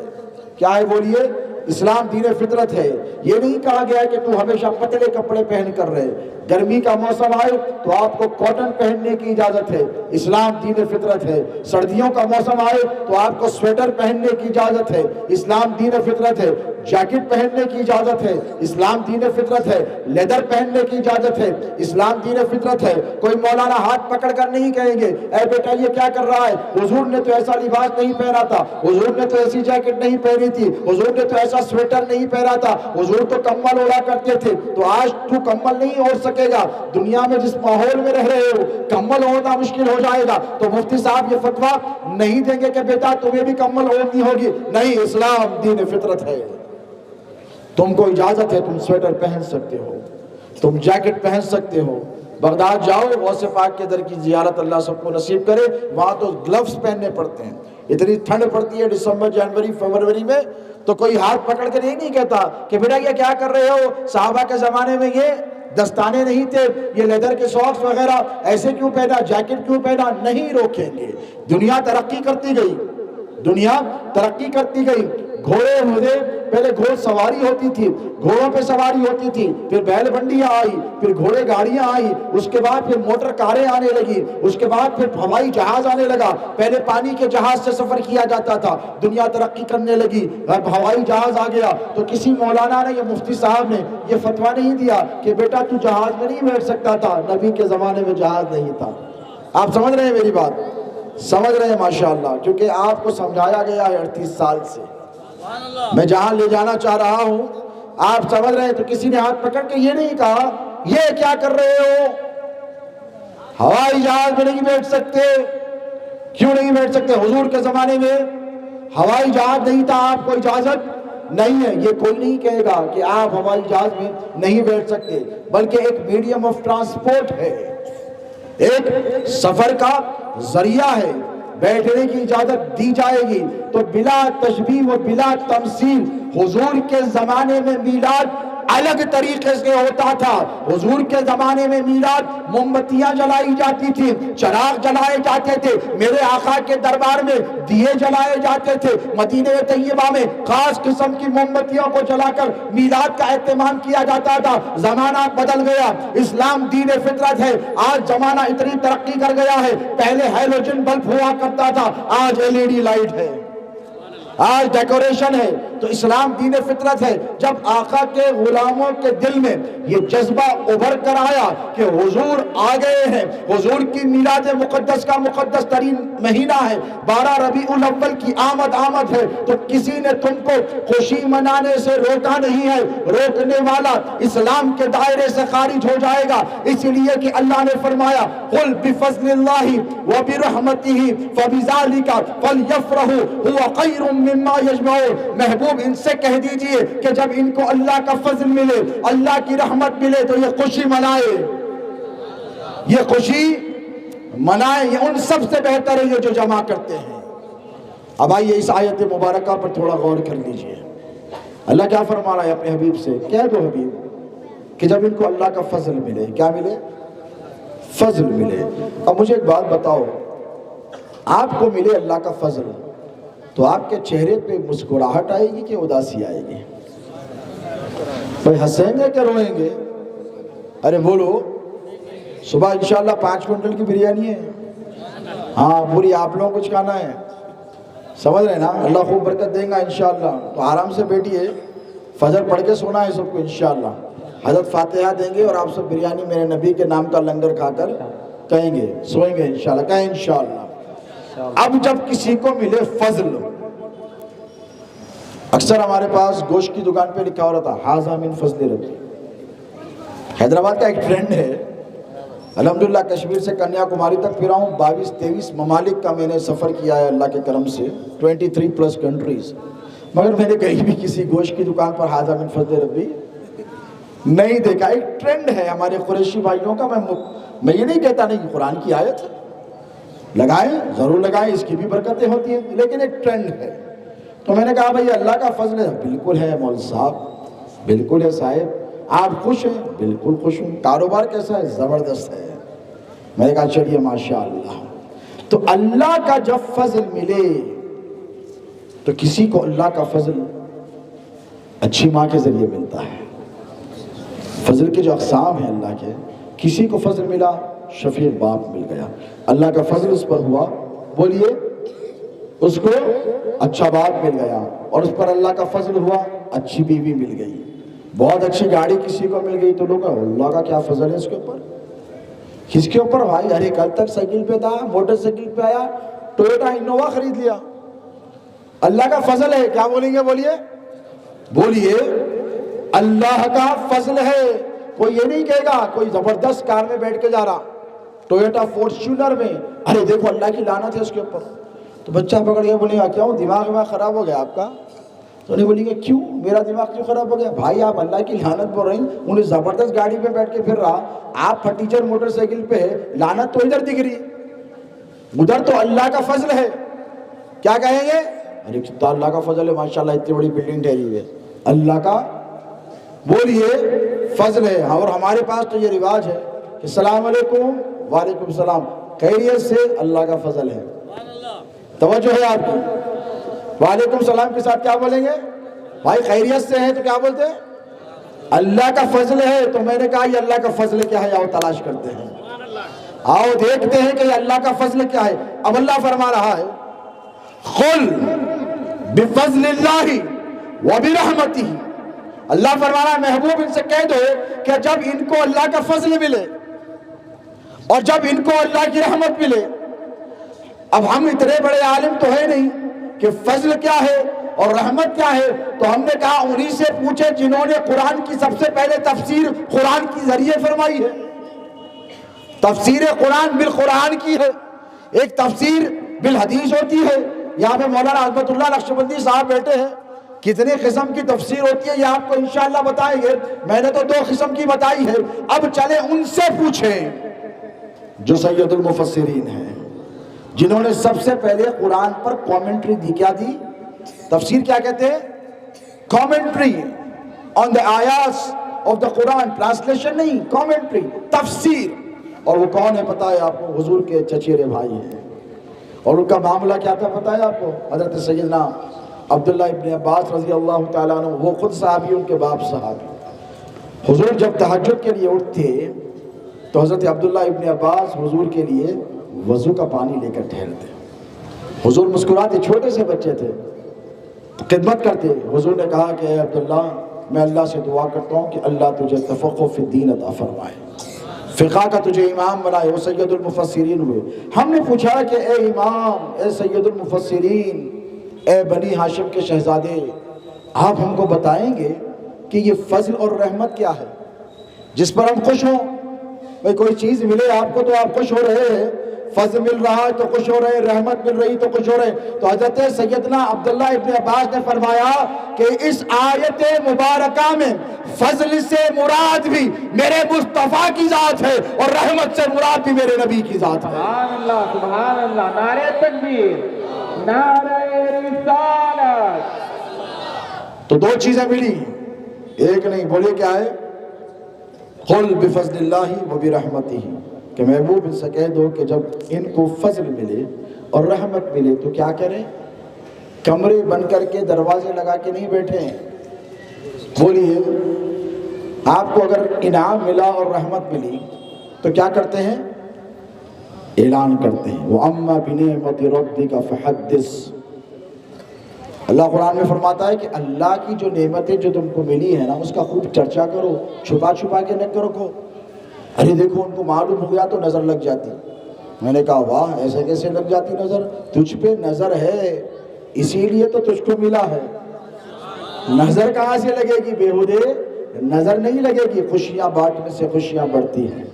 کیا ہے بولیے؟ اسلام دین فطرت ہے۔ یہ نہیں کہا گیا کہ تو ہمیشہ پتلے کپڑے پہن کر رہے، گرمی کا موسم آئے تو آپ کو کاٹن پہننے کی اجازت ہے، اسلام دین فطرت ہے۔ سردیوں کا موسم آئے تو آپ کو سویٹر پہننے کی اجازت ہے، اسلام دین فطرت ہے۔ جیکٹ پہننے کی اجازت ہے، اسلام دین فطرت ہے۔ لیدر پہننے کی اجازت ہے، اسلام دین فطرت ہے۔ کوئی مولانا ہاتھ پکڑ کر نہیں کہیں گے اے بیٹا یہ کیا کر رہا ہے، حضور نے تو ایسا لباس نہیں پہنا تھا، حضور نے تو ایسی جیکٹ نہیں پہنی تھی، حضور نے تو ایسا سویٹر نہیں پہنا تھا، حضور تو کمبل اوڑا کرتے تھے۔ تو آج تو کمبل نہیں اوڑھ سکے گا، دنیا میں جس ماحول میں رہ رہے ہو کمبل اوڑھنا مشکل ہو جائے گا، تو مفتی صاحب یہ فتویٰ نہیں دیں گے کہ بیٹا تمہیں بھی کمبل اوڑھنی ہوگی، نہیں، اسلام دین فطرت ہے۔ تم کو اجازت ہے، تم سویٹر پہن سکتے ہو، تم جیکٹ پہن سکتے ہو، بغداد جاؤ، غوث پاک کے در کی زیارت اللہ سب کو نصیب کرے. وہاں تو گلوز پہننے پڑتے ہیں، اتنی ٹھنڈ پڑتی ہے دسمبر جنوری فروری میں، تو کوئی ہاتھ پکڑ کے نہیں کہتا کہ بیٹا یہ کیا کر رہے ہو. صحابہ کے زمانے میں یہ دستانے نہیں تھے، یہ لیدر کے ساکس وغیرہ ایسے کیوں پہنا، جیکٹ کیوں پہنا، نہیں روکیں گے. دنیا ترقی کرتی گئی، دنیا ترقی کرتی گئی. گھوڑے ہوئے، پہلے گھوڑ سواری ہوتی تھی، گھوڑوں پہ سواری ہوتی تھی، پھر بیل بنڈیاں آئی، پھر گھوڑے گاڑیاں آئی، اس کے بعد پھر موٹر کاریں آنے لگی، اس کے بعد پھر ہوائی جہاز آنے لگا. پہلے پانی کے جہاز سے سفر کیا جاتا تھا، دنیا ترقی کرنے لگی، اب ہوائی جہاز آ گیا. تو کسی مولانا نے یا مفتی صاحب نے یہ فتویٰ نہیں دیا کہ بیٹا تو جہاز میں نہیں بیٹھ سکتا تھا. نبی کے زمانے میں جہاز نہیں تھا. آپ سمجھ رہے ہیں میری بات؟ سمجھ رہے ہیں ماشاءاللہ، کیونکہ آپ کو سمجھایا گیا ہے 38 سال سے. میں جہاں لے جانا چاہ رہا ہوں آپ سمجھ رہے ہیں. تو کسی نے ہاتھ پکڑ کے یہ نہیں کہا یہ کیا کر رہے ہو، ہوائی جہاز میں نہیں بیٹھ سکتے. کیوں نہیں بیٹھ سکتے؟ حضور کے زمانے میں ہوائی جہاز نہیں تھا، آپ کو اجازت نہیں ہے. یہ کوئی نہیں کہے گا کہ آپ ہوائی جہاز میں نہیں بیٹھ سکتے، بلکہ ایک میڈیم آف ٹرانسپورٹ ہے، ایک سفر کا ذریعہ ہے، بیٹھنے کی اجازت دی جائے گی. تو بلا تشبیہ و بلا تمثیل حضور کے زمانے میں میلاد الگ طریقے سے ہوتا تھا. حضور کے زمانے میں میلاد موم بتیاں جلائی جاتی تھی، چراغ جلائے جاتے تھے، میرے آقا کے دربار میں دیے جلائے جاتے تھے. مدینہ طیبہ میں خاص قسم کی موم بتیوں کو جلا کر میلاد کا اہتمام کیا جاتا تھا. زمانہ بدل گیا، اسلام دین فطرت ہے. آج زمانہ اتنی ترقی کر گیا ہے، پہلے ہیلوجن بلب ہوا کرتا تھا، آج LED لائٹ ہے، آج ڈیکوریشن ہے. تو اسلام دین فطرت ہے. جب آقا کے غلاموں کے دل میں یہ جذبہ ابھر کر آیا کہ حضور آ گئے ہیں، حضور کی میلاد مقدس کا مقدس ترین مہینہ ہے، 12 ربیع الاول کی آمد ہے، تو کسی نے تم کو خوشی منانے سے روکا نہیں ہے. روکنے والا اسلام کے دائرے سے خارج ہو جائے گا. اس لیے کہ اللہ نے فرمایا قل بفضل اللہ وبرحمتہ فبذلک فلیفرحوا هو خیر مما یجمعون. محبوب ان سے کہہ دیجئے کہ جب ان کو اللہ کا فضل ملے، اللہ کی رحمت ملے، تو یہ خوشی منائے، یہ خوشی منائے. یہ ان سب سے بہتر ہے یہ جو جمع کرتے ہیں. اب آئیے اس آیت مبارکہ پر تھوڑا غور کر لیجئے. اللہ کیا فرما رہا ہے اپنے حبیب سے؟ کہہ دو حبیب کہ جب ان کو اللہ کا فضل ملے، کیا ملے؟ فضل ملے. اب مجھے ایک بات بتاؤ، آپ کو ملے اللہ کا فضل تو آپ کے چہرے پہ مسکراہٹ آئے گی کہ اداسی آئے گی؟ بھئی ہنسیں گے کہ روئیں گے؟ ارے بولو. صبح انشاءاللہ 5 کنٹل کی بریانی ہے، ہاں پوری آپ لوگوں کچھ کھانا ہے، سمجھ رہے نا؟ اللہ خوب برکت دیں گا انشاءاللہ. تو آرام سے بیٹھیے، فجر پڑھ کے سونا ہے سب کو انشاءاللہ. حضرت فاتحہ دیں گے اور آپ سب بریانی میرے نبی کے نام کا لنگر کھا کر کہیں گے سوئیں گے انشاءاللہ. کہیں انشاءاللہ. اب جب کسی کو ملے فضل، اکثر ہمارے پاس گوشت کی دکان پہ لکھا ہو رہا تھا ھذا من فضل ربی. حیدرآباد کا ایک ٹرینڈ ہے، الحمدللہ کشمیر سے کنیا کماری تک پھرا ہوں، 22-23 ممالک کا میں نے سفر کیا ہے اللہ کے کرم سے، 23+ کنٹریز. مگر میں نے کہیں بھی کسی گوشت کی دکان پر ھذا من فضل ربی نہیں دیکھا. ایک ٹرینڈ ہے ہمارے قریشی بھائیوں کا. میں یہ نہیں کہتا نہیں قرآن کی آیت لگائیں، ضرور لگائیں، اس کی بھی برکتیں ہوتی ہیں، لیکن ایک ٹرینڈ ہے. تو میں نے کہا بھئی اللہ کا فضل ہے. بالکل ہے مول صاحب، بالکل ہے صاحب. آپ خوش ہیں؟ بالکل خوش ہوں. کاروبار کیسا ہے؟ زبردست ہے. میں نے کہا چلیے ماشاءاللہ. تو اللہ کا جب فضل ملے تو کسی کو اللہ کا فضل اچھی ماں کے ذریعے ملتا ہے. فضل کے جو اقسام ہیں اللہ کے، کسی کو فضل ملا شفیق باپ مل گیا، اللہ کا فضل اس پر ہوا، بولیے اس کو اچھا باپ مل گیا. اور اس پر اللہ کا فضل ہوا اچھی بیوی مل گئی. بہت اچھی گاڑی کسی کو مل گئی تو لوگ اللہ کا کیا فضل ہے اس کے اوپر. کس کے اوپر بھائی؟ ارے کل تک سائیکل پہ تھا، موٹر سائیکل پہ آیا، ٹویوٹا انووا خرید لیا. اللہ کا فضل ہے. کیا بولیں گے؟ بولیے بولیے اللہ کا فضل ہے. کوئی یہ نہیں کہے گا کوئی زبردست کار میں بیٹھ کے جا رہا، ٹویوٹا فورچونر میں، ارے دیکھو اللہ کی لعنت ہے اس کے اوپر. تو بچہ پکڑ کے بولے گا کیوں دماغ میں خراب ہو گیا آپ کا؟ تو انہیں بولی کہ کیوں میرا دماغ کیوں خراب ہو گیا؟ بھائی آپ اللہ کی لعنت بول رہی ہیں، انہیں زبردست گاڑی پہ بیٹھ کے پھر رہا، آپ پھٹیچر موٹر سائیکل پہ، لعنت تو ادھر دکھ رہی، ادھر تو اللہ کا فضل ہے، کیا کہیں گے؟ ارے کتنا اللہ کا فضل ہے، ماشاءاللہ اتنی بڑی بلڈنگ ٹھہری ہوئی ہے، اللہ کا بولیے فضل ہے۔ اور ہمارے پاس تو یہ رواج ہے کہ السلام علیکم، وعلیکم السلام، خیریت سے، اللہ کا فضل ہے، توجہ ہے آپ کی، وعلیکم السلام کے ساتھ کیا بولیں گے؟ بھائی خیریت سے ہیں تو کیا بولتے ہیں؟ اللہ کا فضل ہے۔ تو میں نے کہا یہ اللہ کا فضل کیا ہے، آؤ تلاش کرتے ہیں، آؤ دیکھتے ہیں کہ یہ اللہ کا فضل کیا ہے۔ اب اللہ فرما رہا ہے قل بفضل اللہ وبرحمتہ، اللہ فرما رہا ہے محبوب ان سے کہہ دو کہ جب ان کو اللہ کا فضل ملے اور جب ان کو اللہ کی رحمت ملے، اب ہم اتنے بڑے عالم تو ہے نہیں کہ فضل کیا ہے اور رحمت کیا ہے، تو ہم نے کہا انہی سے پوچھے جنہوں نے قرآن کی سب سے پہلے تفسیر قرآن کی ذریعے فرمائی ہے۔ تفسیر قرآن بالقرآن کی ہے، ایک تفسیر بالحدیث ہوتی ہے۔ یہاں پہ مولانا عظمت اللہ نقشبندی صاحب بیٹھے ہیں، کتنے قسم کی تفسیر ہوتی ہے یہ آپ کو انشاءاللہ بتائیں گے، میں نے تو 2 قسم کی بتائی ہے، اب چلے ان سے پوچھیں جو سید المفسرین ہیں، جنہوں نے سب سے پہلے قرآن پر کومنٹری دی۔ کیا دی؟ تفسیر کیا کہتے ہیں؟ Commentary on the ayats of the Quran, translation نہیں، کومنٹری، تفسیر۔ اور وہ کون ہے پتہ ہے آپ کو؟ حضور کے چچیرے بھائی ہیں، اور ان کا معاملہ کیا تھا پتہ ہے آپ کو؟ حضرت سیدنا عبداللہ ابن عباس رضی اللہ تعالیٰ عنہ، وہ خود صحابی، ان کے باپ صحابی۔ حضور جب تہجد کے لیے اٹھتے تو حضرت عبداللہ ابن عباس حضور کے لیے وضو کا پانی لے کر ٹھہرتے، حضور مسکراتے، چھوٹے سے بچے تھے، خدمت کرتے۔ حضور نے کہا کہ اے عبداللہ، میں اللہ سے دعا کرتا ہوں کہ اللہ تجھے تفقہ فی الدین عطا فرمائے، فقہ کا تجھے امام بنائے۔ وہ سید المفسرین ہوئے۔ ہم نے پوچھا کہ اے امام، اے سید المفسرین، اے بنی ہاشم کے شہزادے، آپ ہم کو بتائیں گے کہ یہ فضل اور رحمت کیا ہے جس پر ہم خوش ہوں؟ بھئی کوئی چیز ملے آپ کو تو آپ خوش ہو رہے ہیں، فضل مل رہا ہے تو خوش ہو رہے، رحمت مل رہی تو خوش ہو رہے۔ تو حضرت سیدنا عبداللہ ابن عباس نے فرمایا کہ اس آیت مبارکہ میں فضل سے مراد بھی میرے مصطفیٰ کی ذات ہے اور رحمت سے مراد بھی میرے نبی کی ذات ہے۔ سبحان اللہ، نعرہ تکبیر، نعرہ رسالت۔ تو 2 چیزیں ملی، ایک نہیں، بولے کیا ہے؟ قل بفضل اللہ وبرحمتہ، کہ محبوب ان سے کہہ دو کہ جب ان کو فضل ملے اور رحمت ملے تو کیا کریں؟ کمرے بن کر کے دروازے لگا کے نہیں بیٹھے ہیں۔ بولیے آپ کو اگر انعام ملا اور رحمت ملی تو کیا کرتے ہیں؟ اعلان کرتے ہیں، وَأَمَّا بِنِعْمَةِ رَبِّكَ فَحَدِّثْ۔ اللہ قرآن میں فرماتا ہے کہ اللہ کی جو نعمتیں جو تم کو ملی ہیں نا، اس کا خوب چرچا کرو، چھپا چھپا کے نہ رکھو۔ ارے دیکھو ان کو معلوم ہو گیا تو نظر لگ جاتی۔ میں نے کہا واہ، ایسے کیسے لگ جاتی نظر؟ تجھ پہ نظر ہے اسی لیے تو تجھ کو ملا ہے، نظر کہاں سے لگے گی؟ بےہودے نظر نہیں لگے گی، خوشیاں بانٹنے سے خوشیاں بڑھتی ہیں۔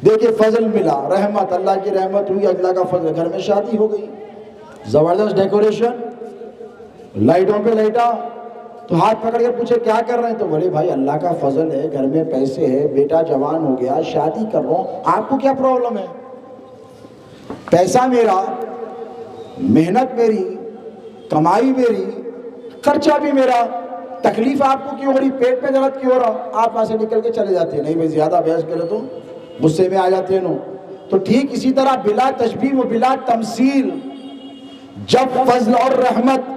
دیکھیں فضل ملا، رحمت، اللہ کی رحمت ہوئی، اللہ کا فضل، گھر میں شادی ہو گئی، زبردست ڈیکوریشن، لائٹوں پہ لائٹا، تو ہاتھ پکڑ کے پوچھے کیا کر رہے ہیں؟ تو بولے بھائی اللہ کا فضل ہے، گھر میں پیسے ہے، بیٹا جوان ہو گیا، شادی کر رہا ہوں، آپ کو کیا پرابلم ہے؟ پیسہ میرا، محنت میری، کمائی میری، خرچہ بھی میرا، تکلیف آپ کو کیوں ہو رہی؟ پیٹ میں درد کیوں ہو رہا؟ آپ وہاں سے نکل کے چلے جاتے ہیں، نہیں بھائی زیادہ بحث کرے تو غصے میں آ جاتے ہیں نو۔ تو ٹھیک اسی طرح بلا تشبیہ و بلا تمثیل، جب فضل اور رحمت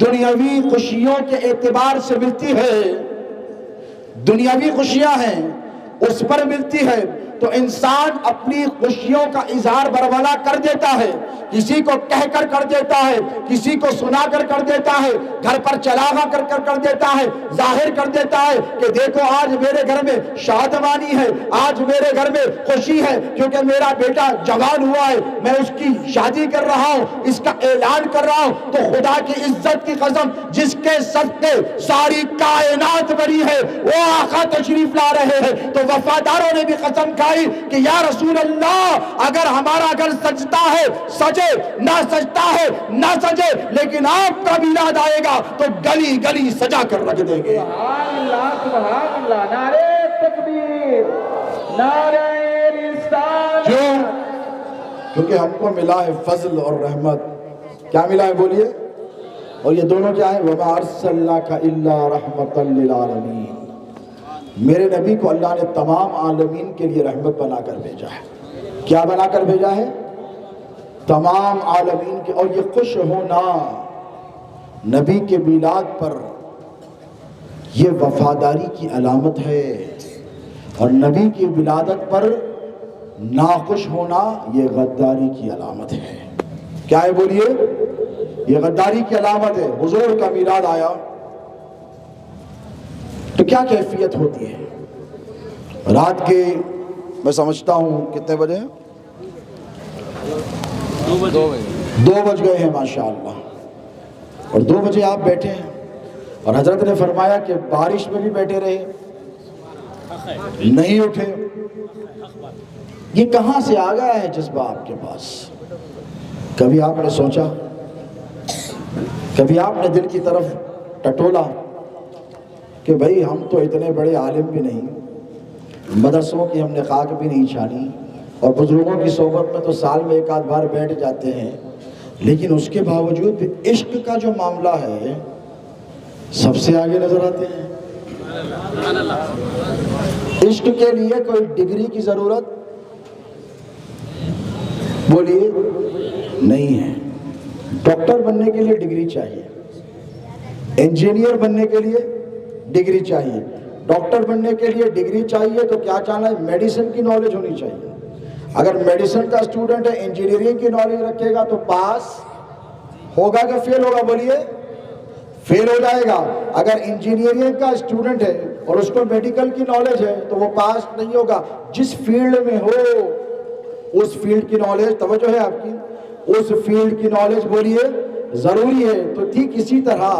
دنیاوی خوشیوں کے اعتبار سے ملتی ہے، دنیاوی خوشیاں ہیں اس پر ملتی ہے، تو انسان اپنی خوشیوں کا اظہار برملا کر دیتا ہے، کسی کو کہہ کر کر دیتا ہے، کسی کو سنا کر کر دیتا ہے، گھر پر چلاغا کر دیتا ہے، ظاہر کر دیتا ہے کہ دیکھو آج میرے گھر میں شادمانی ہے، آج میرے گھر میں خوشی ہے کیونکہ میرا بیٹا جوان ہوا ہے، میں اس کی شادی کر رہا ہوں، اس کا اعلان کر رہا ہوں۔ تو خدا کی عزت کی قسم، جس کے صدقے ساری کائنات بری ہے، وہ آقا تشریف لا رہے ہیں، تو وفاداروں نے بھی قسم کھا لائی کہ یا رسول اللہ اگر ہمارا گھر سجتا ہے سجے، نہ سجتا ہے نہ سجے، لیکن آپ کا میلاد آئے گا تو گلی گلی سجا کر رکھ دیں گے۔ سبحان اللہ، نعرہ تکبیر، نعرہ رسالت۔ کیوں؟ کیونکہ ہم کو ملا ہے فضل اور رحمت۔ کیا ملا ہے بولیے؟ اور یہ دونوں کیا ہے؟ وَمَا أَرْسَلْنَاكَ إِلَّا رَحْمَةً لِلْعَالَمِينَ، میرے نبی کو اللہ نے تمام عالمین کے لیے رحمت بنا کر بھیجا ہے۔ کیا بنا کر بھیجا ہے؟ تمام عالمین کے۔ اور یہ خوش ہونا نبی کے میلاد پر یہ وفاداری کی علامت ہے، اور نبی کی ولادت پر ناخوش ہونا یہ غداری کی علامت ہے۔ کیا ہے بولیے؟ یہ غداری کی علامت ہے۔ حضور کا میلاد آیا تو کیا کیفیت ہوتی ہے؟ رات کے میں سمجھتا ہوں کتنے بجے؟ 2 بج گئے ہیں ماشاءاللہ، اور 2 بجے آپ بیٹھے ہیں اور حضرت نے فرمایا کہ بارش میں بھی بیٹھے رہے، نہیں اٹھے۔ یہ کہاں سے آ گیا ہے جذبہ آپ کے پاس؟ کبھی آپ نے سوچا؟ کبھی آپ نے دل کی طرف ٹٹولا کہ بھئی ہم تو اتنے بڑے عالم بھی نہیں، مدرسوں کی ہم نے خاک بھی نہیں چھانی، اور بزرگوں کی صحبت میں تو سال میں 1 آدھ بار بیٹھ جاتے ہیں، لیکن اس کے باوجود بھی عشق کا جو معاملہ ہے سب سے آگے نظر آتے ہیں۔ عشق کے لیے کوئی ڈگری کی ضرورت بولیے نہیں ہے۔ ڈاکٹر بننے کے لیے ڈگری چاہیے، انجینئر بننے کے لیے ڈگری چاہیے۔ ڈاکٹر بننے کے لیے ڈگری چاہیے تو کیا چاہنا ہے؟ میڈیسن کی نالج ہونی چاہیے۔ اگر میڈیسن کا اسٹوڈنٹ ہے انجینئرنگ کی نالج رکھے گا تو پاس ہوگا کہ فیل ہوگا؟ بولیے فیل ہو جائے گا۔ اگر انجینئرنگ کا اسٹوڈنٹ ہے اور اس کو میڈیکل کی نالج ہے تو وہ پاس نہیں ہوگا۔ جس فیلڈ میں ہو اس فیلڈ کی نالج، توجہ ہے آپ کی، اس فیلڈ کی نالج بولیے ضروری ہے۔ تو ٹھیک اسی طرح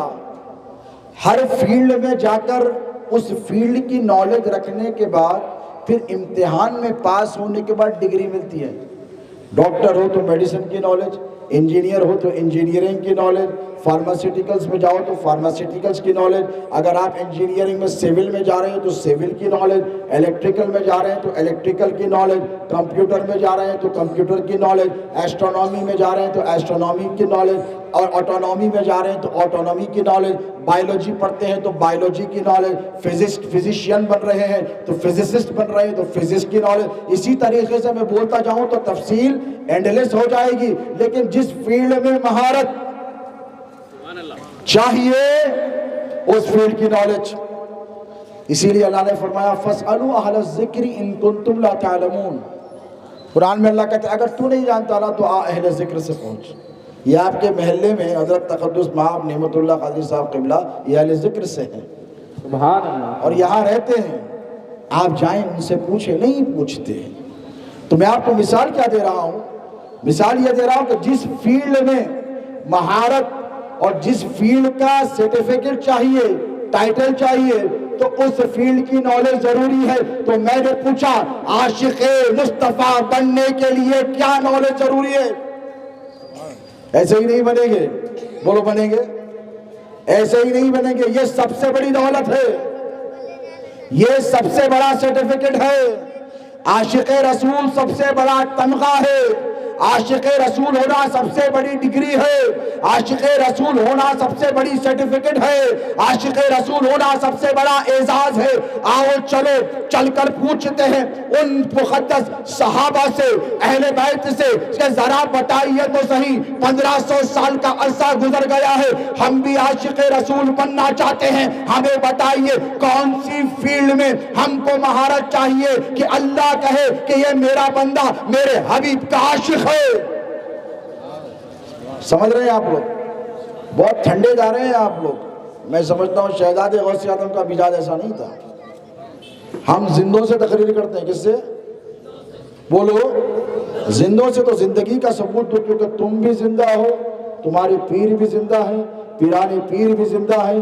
ہر فیلڈ میں جا کر اس فیلڈ کی نالج رکھنے کے بعد پھر امتحان میں پاس ہونے کے بعد ڈگری ملتی ہے۔ ڈاکٹر ہو تو میڈیسن کی نالج، انجینئر ہو تو انجینئرنگ کی نالج، فارماسیوٹیکلز میں جاؤ تو فارماسیوٹیکلز کی نالج، اگر آپ انجینئرنگ میں سیول میں جا رہے ہیں تو سیول کی نالج، الیکٹریکل میں جا رہے ہیں تو الیکٹریکل کی نالج، کمپیوٹر میں جا رہے ہیں تو کمپیوٹر کی نالج، ایسٹرونومی میں جا رہے ہیں تو ایسٹرونومی کی نالج، اور آٹونومی میں جا رہے ہیں تو آٹونومی کی نالج، بائیولوجی پڑھتے ہیں تو بائیولوجی کی نالج، فزیشین بن رہے ہیں تو فزسسٹ بن رہے ہیں تو فزکس کی نالج۔ اسی طریقے سے میں بولتا جاؤں تو تفصیل اینڈلیس ہو جائے گی، لیکن جس فیلڈ میں مہارت چاہیے اس فیلڈ کی نالج۔ اسی لیے اللہ نے فرمایا فَاسْأَلُوا أَهْلَ الذِّكْرِ إِن كُنتُمْ لَا تَعْلَمُونَ۔ قرآن میں اللہ کہتا ہے اگر تو نہیں جانتا نا تو اہل ذکر سے پہنچ۔ یہ آپ کے محلے میں حضرت تقدس مآب نعمت اللہ قادری صاحب قبلہ یہ اہل ذکر سے ہیں، سبحان اللہ، اور یہاں رہتے ہیں۔ آپ جائیں ان سے پوچھیں، نہیں پوچھتے۔ تو میں آپ کو مثال کیا دے رہا ہوں؟ مثال یہ دے رہا ہوں کہ جس فیلڈ میں مہارت اور جس فیلڈ کا سرٹیفکیٹ چاہیے، ٹائٹل چاہیے، تو اس فیلڈ کی نالج ضروری ہے۔ تو میں نے پوچھا عاشق مصطفیٰ بننے کے لیے کیا نالج ضروری ہے؟ ایسے ہی نہیں بنیں گے، بولو بنیں گے؟ ایسے ہی نہیں بنیں گے۔ یہ سب سے بڑی دولت ہے، یہ سب سے بڑا سرٹیفکیٹ ہے۔ عاشق رسول سب سے بڑا تمغہ ہے، عاشق رسول ہونا سب سے بڑی ڈگری ہے، عاشق رسول ہونا سب سے بڑی سرٹیفکیٹ ہے، عاشق رسول ہونا سب سے بڑا اعزاز ہے۔ آؤ چلو چل کر پوچھتے ہیں ان مقدس صحابہ سے، اہل بیت سے کہ ذرا بتائیے تو صحیح، 1500 سال کا عرصہ گزر گیا ہے، ہم بھی عاشق رسول بننا چاہتے ہیں، ہمیں بتائیے کون سی فیلڈ میں ہم کو مہارت چاہیے کہ اللہ کہے کہ یہ میرا بندہ میرے حبیب کا عاشق ہے۔ سمجھ رہے ہیں آپ لوگ؟ بہت ٹھنڈے جا رہے ہیں آپ لوگ۔ میں سمجھتا ہوں شہزادے غوث اعظم کا مزاج ایسا نہیں تھا۔ ہم زندوں سے تقریر کرتے ہیں، کس سے؟ بولو زندوں سے۔ تو زندگی کا ثبوت دو، کیونکہ تم بھی زندہ ہو، تمہارے پیر بھی زندہ ہیں، پیرانے پیر بھی زندہ ہیں،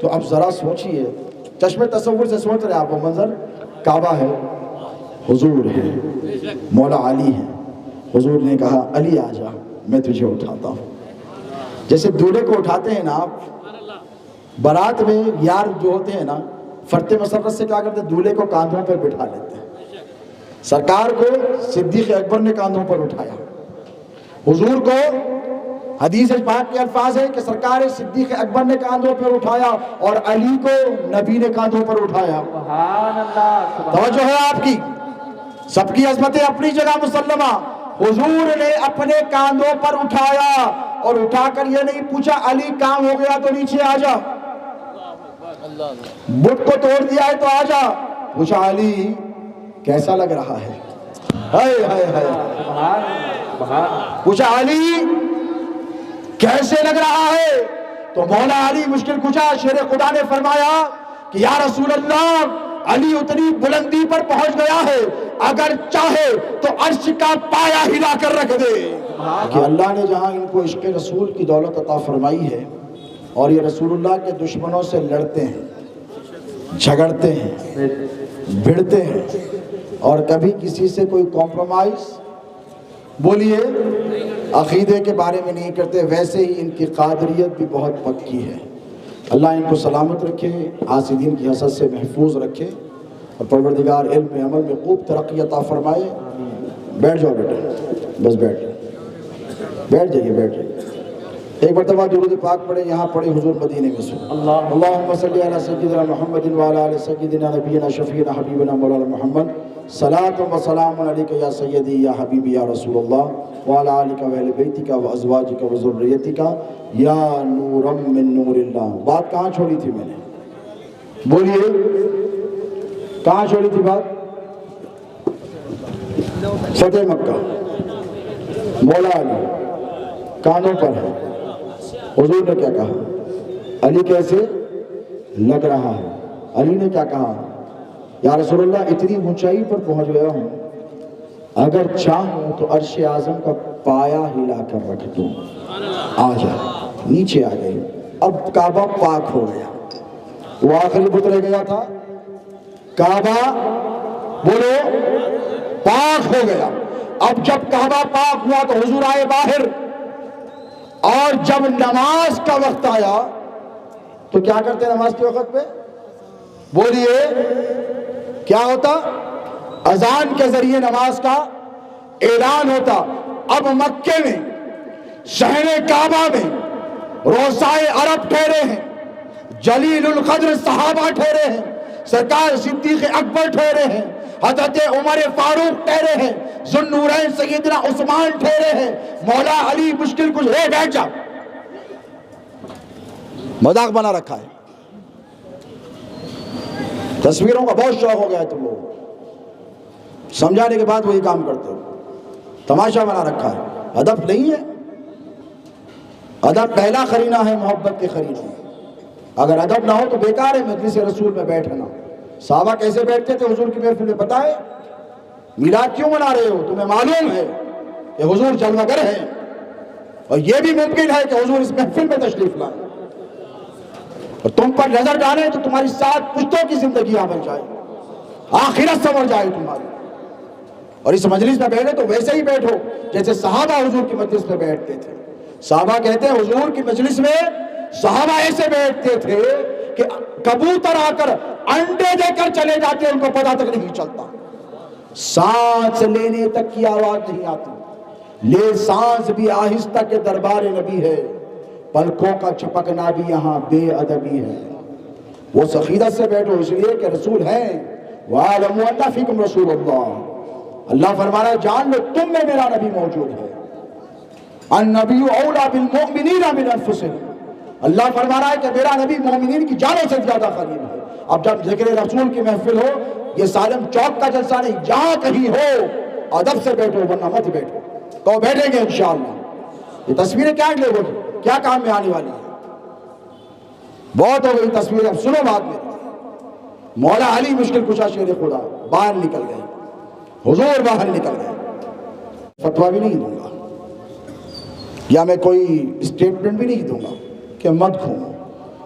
تو اب ذرا سوچئے، چشم تصور سے سوچ رہے آپ، وہ منظر کعبہ ہے، حضور ہے، مولا علی ہے، حضور نے کہا علی آ جا میں تجھے اٹھاتا ہوں۔ جیسے دولہے کو اٹھاتے ہیں نا آپ، بارات میں یار جو ہوتے ہیں نا فرت مسرت سے کیا کرتے ہیں، دولہے کو کاندھوں پر بٹھا لیتے ہیں۔ سرکار کو صدیق اکبر نے کاندھوں پر اٹھایا، حضور کو حدیث پاک کے الفاظ ہے کہ سرکار صدیق اکبر نے کاندھوں پر اٹھایا اور علی کو نبی نے کاندھوں پر اٹھایا۔ سبحان اللہ، توجہ ہے آپ کی، سب کی عظمتیں اپنی جگہ مسلمہ۔ حضور نے اپنے کاندھوں پر اٹھایا اور اٹھا کر یہ نہیں پوچھا علی کام ہو گیا تو نیچے آ جا، بت کو توڑ دیا ہے تو آ جا، پوچھا علی کیسا لگ رہا ہے، ہائے ہائے ہائے، پوچھا علی کیسے لگ رہا ہے، تو مولا علی مشکل کشا شیر خدا نے فرمایا کہ یا رسول اللہ علی اتنی بلندی پر پہنچ گیا ہے اگر چاہے تو عرش کا پایا ہلا کر رکھ دے، کہ اللہ نے جہاں ان کو عشق رسول کی دولت عطا فرمائی ہے اور یہ رسول اللہ کے دشمنوں سے لڑتے ہیں، جھگڑتے ہیں، بھڑتے ہیں اور کبھی کسی سے کوئی کمپرومائز بولیے عقیدے کے بارے میں نہیں کرتے، ویسے ہی ان کی قادریت بھی بہت پکی ہے۔ اللہ ان کو سلامت رکھے، حاسدین کی حسد سے محفوظ رکھے اور پروردگار علم میں عمل میں خوب ترقی عطا فرمائے۔ بیٹھ جاؤ بیٹا، بس بیٹھ جائیے، بیٹھ جائیے۔ ایک مرتبہ درود پاک پڑھیں، یہاں پڑھیں حضور مدینے میں سے، اللہم صلی علی سیدنا محمد وعلی آل سیدنا نبینا شفیعنا حبیبنا مولانا محمد، صلاۃ و سلام علیک یا سیدی یا حبیبی یا رسول اللہ وعلی آلک و اہل بیتک و ازواجک و ذریتک یا نورا من نور اللہ۔ بات کہاں چھوڑی تھی میں نے، بولیے کہاں چھوڑی تھی بات؟ فتح مکہ، مولا علی کانوں پر ہے، حضور نے کیا کہا، علی کیسے لگ رہا ہے، علی نے کیا کہا، یا رسول اللہ اتنی اونچائی پر پہنچ گیا ہوں اگر چاہوں تو عرش اعظم کا پایا ہلا کر رکھ دوں، آ جا، نیچے آ گئے۔ اب کعبہ پاک ہو گیا، وہ آخری بت رہ گیا تھا، کعبہ بولو پاک ہو گیا۔ اب جب کعبہ پاک ہوا تو حضور آئے باہر، اور جب نماز کا وقت آیا تو کیا کرتے نماز کے وقت پہ، بولیے کیا ہوتا، اذان کے ذریعے نماز کا اعلان ہوتا۔ اب مکے میں شہر کعبہ میں روزائے عرب ٹھہرے ہیں، جلیل القدر صحابہ ٹھہرے ہیں، سرکار صدیق اکبر ٹھہرے ہیں، حضرت عمر فاروق ٹھہرے ہیں، ذوالنورین سیدنا عثمان ٹھہرے ہیں، مولا علی مشکل کچھ ہے، بیٹھ جا، مذاق بنا رکھا ہے، تصویروں کا بہت شوق ہو گیا ہے تم لوگوں، سمجھانے کے بعد وہی کام کرتے ہو، تماشا بنا رکھا ہے، ادب نہیں ہے۔ ادب پہلا قرینہ ہے محبت کے قرینہ، اگر ادب نہ ہو تو بیکار ہے مجلس رسول میں بیٹھنا۔ صحابہ کیسے بیٹھتے تھے حضور کی محفل میں، پتہ ہے؟ میلاد کیوں منا رہے ہو؟ تمہیں معلوم ہے کہ حضور جلوہ گر ہیں، اور یہ بھی ممکن ہے کہ حضور اس محفل میں تشریف لائیں اور تم پر نظر ڈالیں تو تمہاری 7 پشتوں کی زندگیاں بن جائیں، آخرت سنور جائے تمہاری۔ اور اس مجلس میں بیٹھے تو ویسے ہی بیٹھو جیسے صحابہ حضور کی مجلس میں بیٹھتے تھے۔ صحابہ کہتے ہیں حضور کی مجلس میں صحابہ ایسے بیٹھتے تھے کہ کبوتر آ کر انڈے دے کر چلے جاتے، ان کو پتہ تک نہیں چلتا، سانس لینے تک کی آواز نہیں آتی، لے سانس بھی آہستہ کے دربار نبی ہے، پلکوں کا چھپکنا بھی یہاں بے ادبی ہے۔ وہ عقیدت سے بیٹھو اس لیے کہ رسول ہیں، وَاعْلَمُوا أَنَّ فِيكُمْ رَسُولَ اللَّهِ، اللہ فرما رہا ہے جان لو تم میں میرا نبی موجود ہے، النبی اولیٰ بالمؤمنین من انفسہم، اللہ فرما رہا ہے کہ میرا نبی مومنین کی جانوں سے زیادہ قریب ہے۔ اب جب ذکر رسول کی محفل ہو، یہ سالم چوک کا جلسہ نہیں، جہاں کہیں ہو ادب سے بیٹھو ورنہ مت بیٹھو، تو بیٹھیں گے انشاءاللہ۔ یہ تصویریں کیا لے گو، کیا کام میں آنے والی ہیں، بہت ہو گئی تصویریں، اب سنو بات میں۔ مولا علی مشکل کشا شیر خدا باہر نکل گئے، حضور باہر نکل گئے، فتویٰ بھی نہیں دوں گا یا میں کوئی اسٹیٹمنٹ بھی نہیں دوں گا کہ مت گھومو،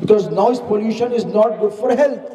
because noise pollution is not good for health.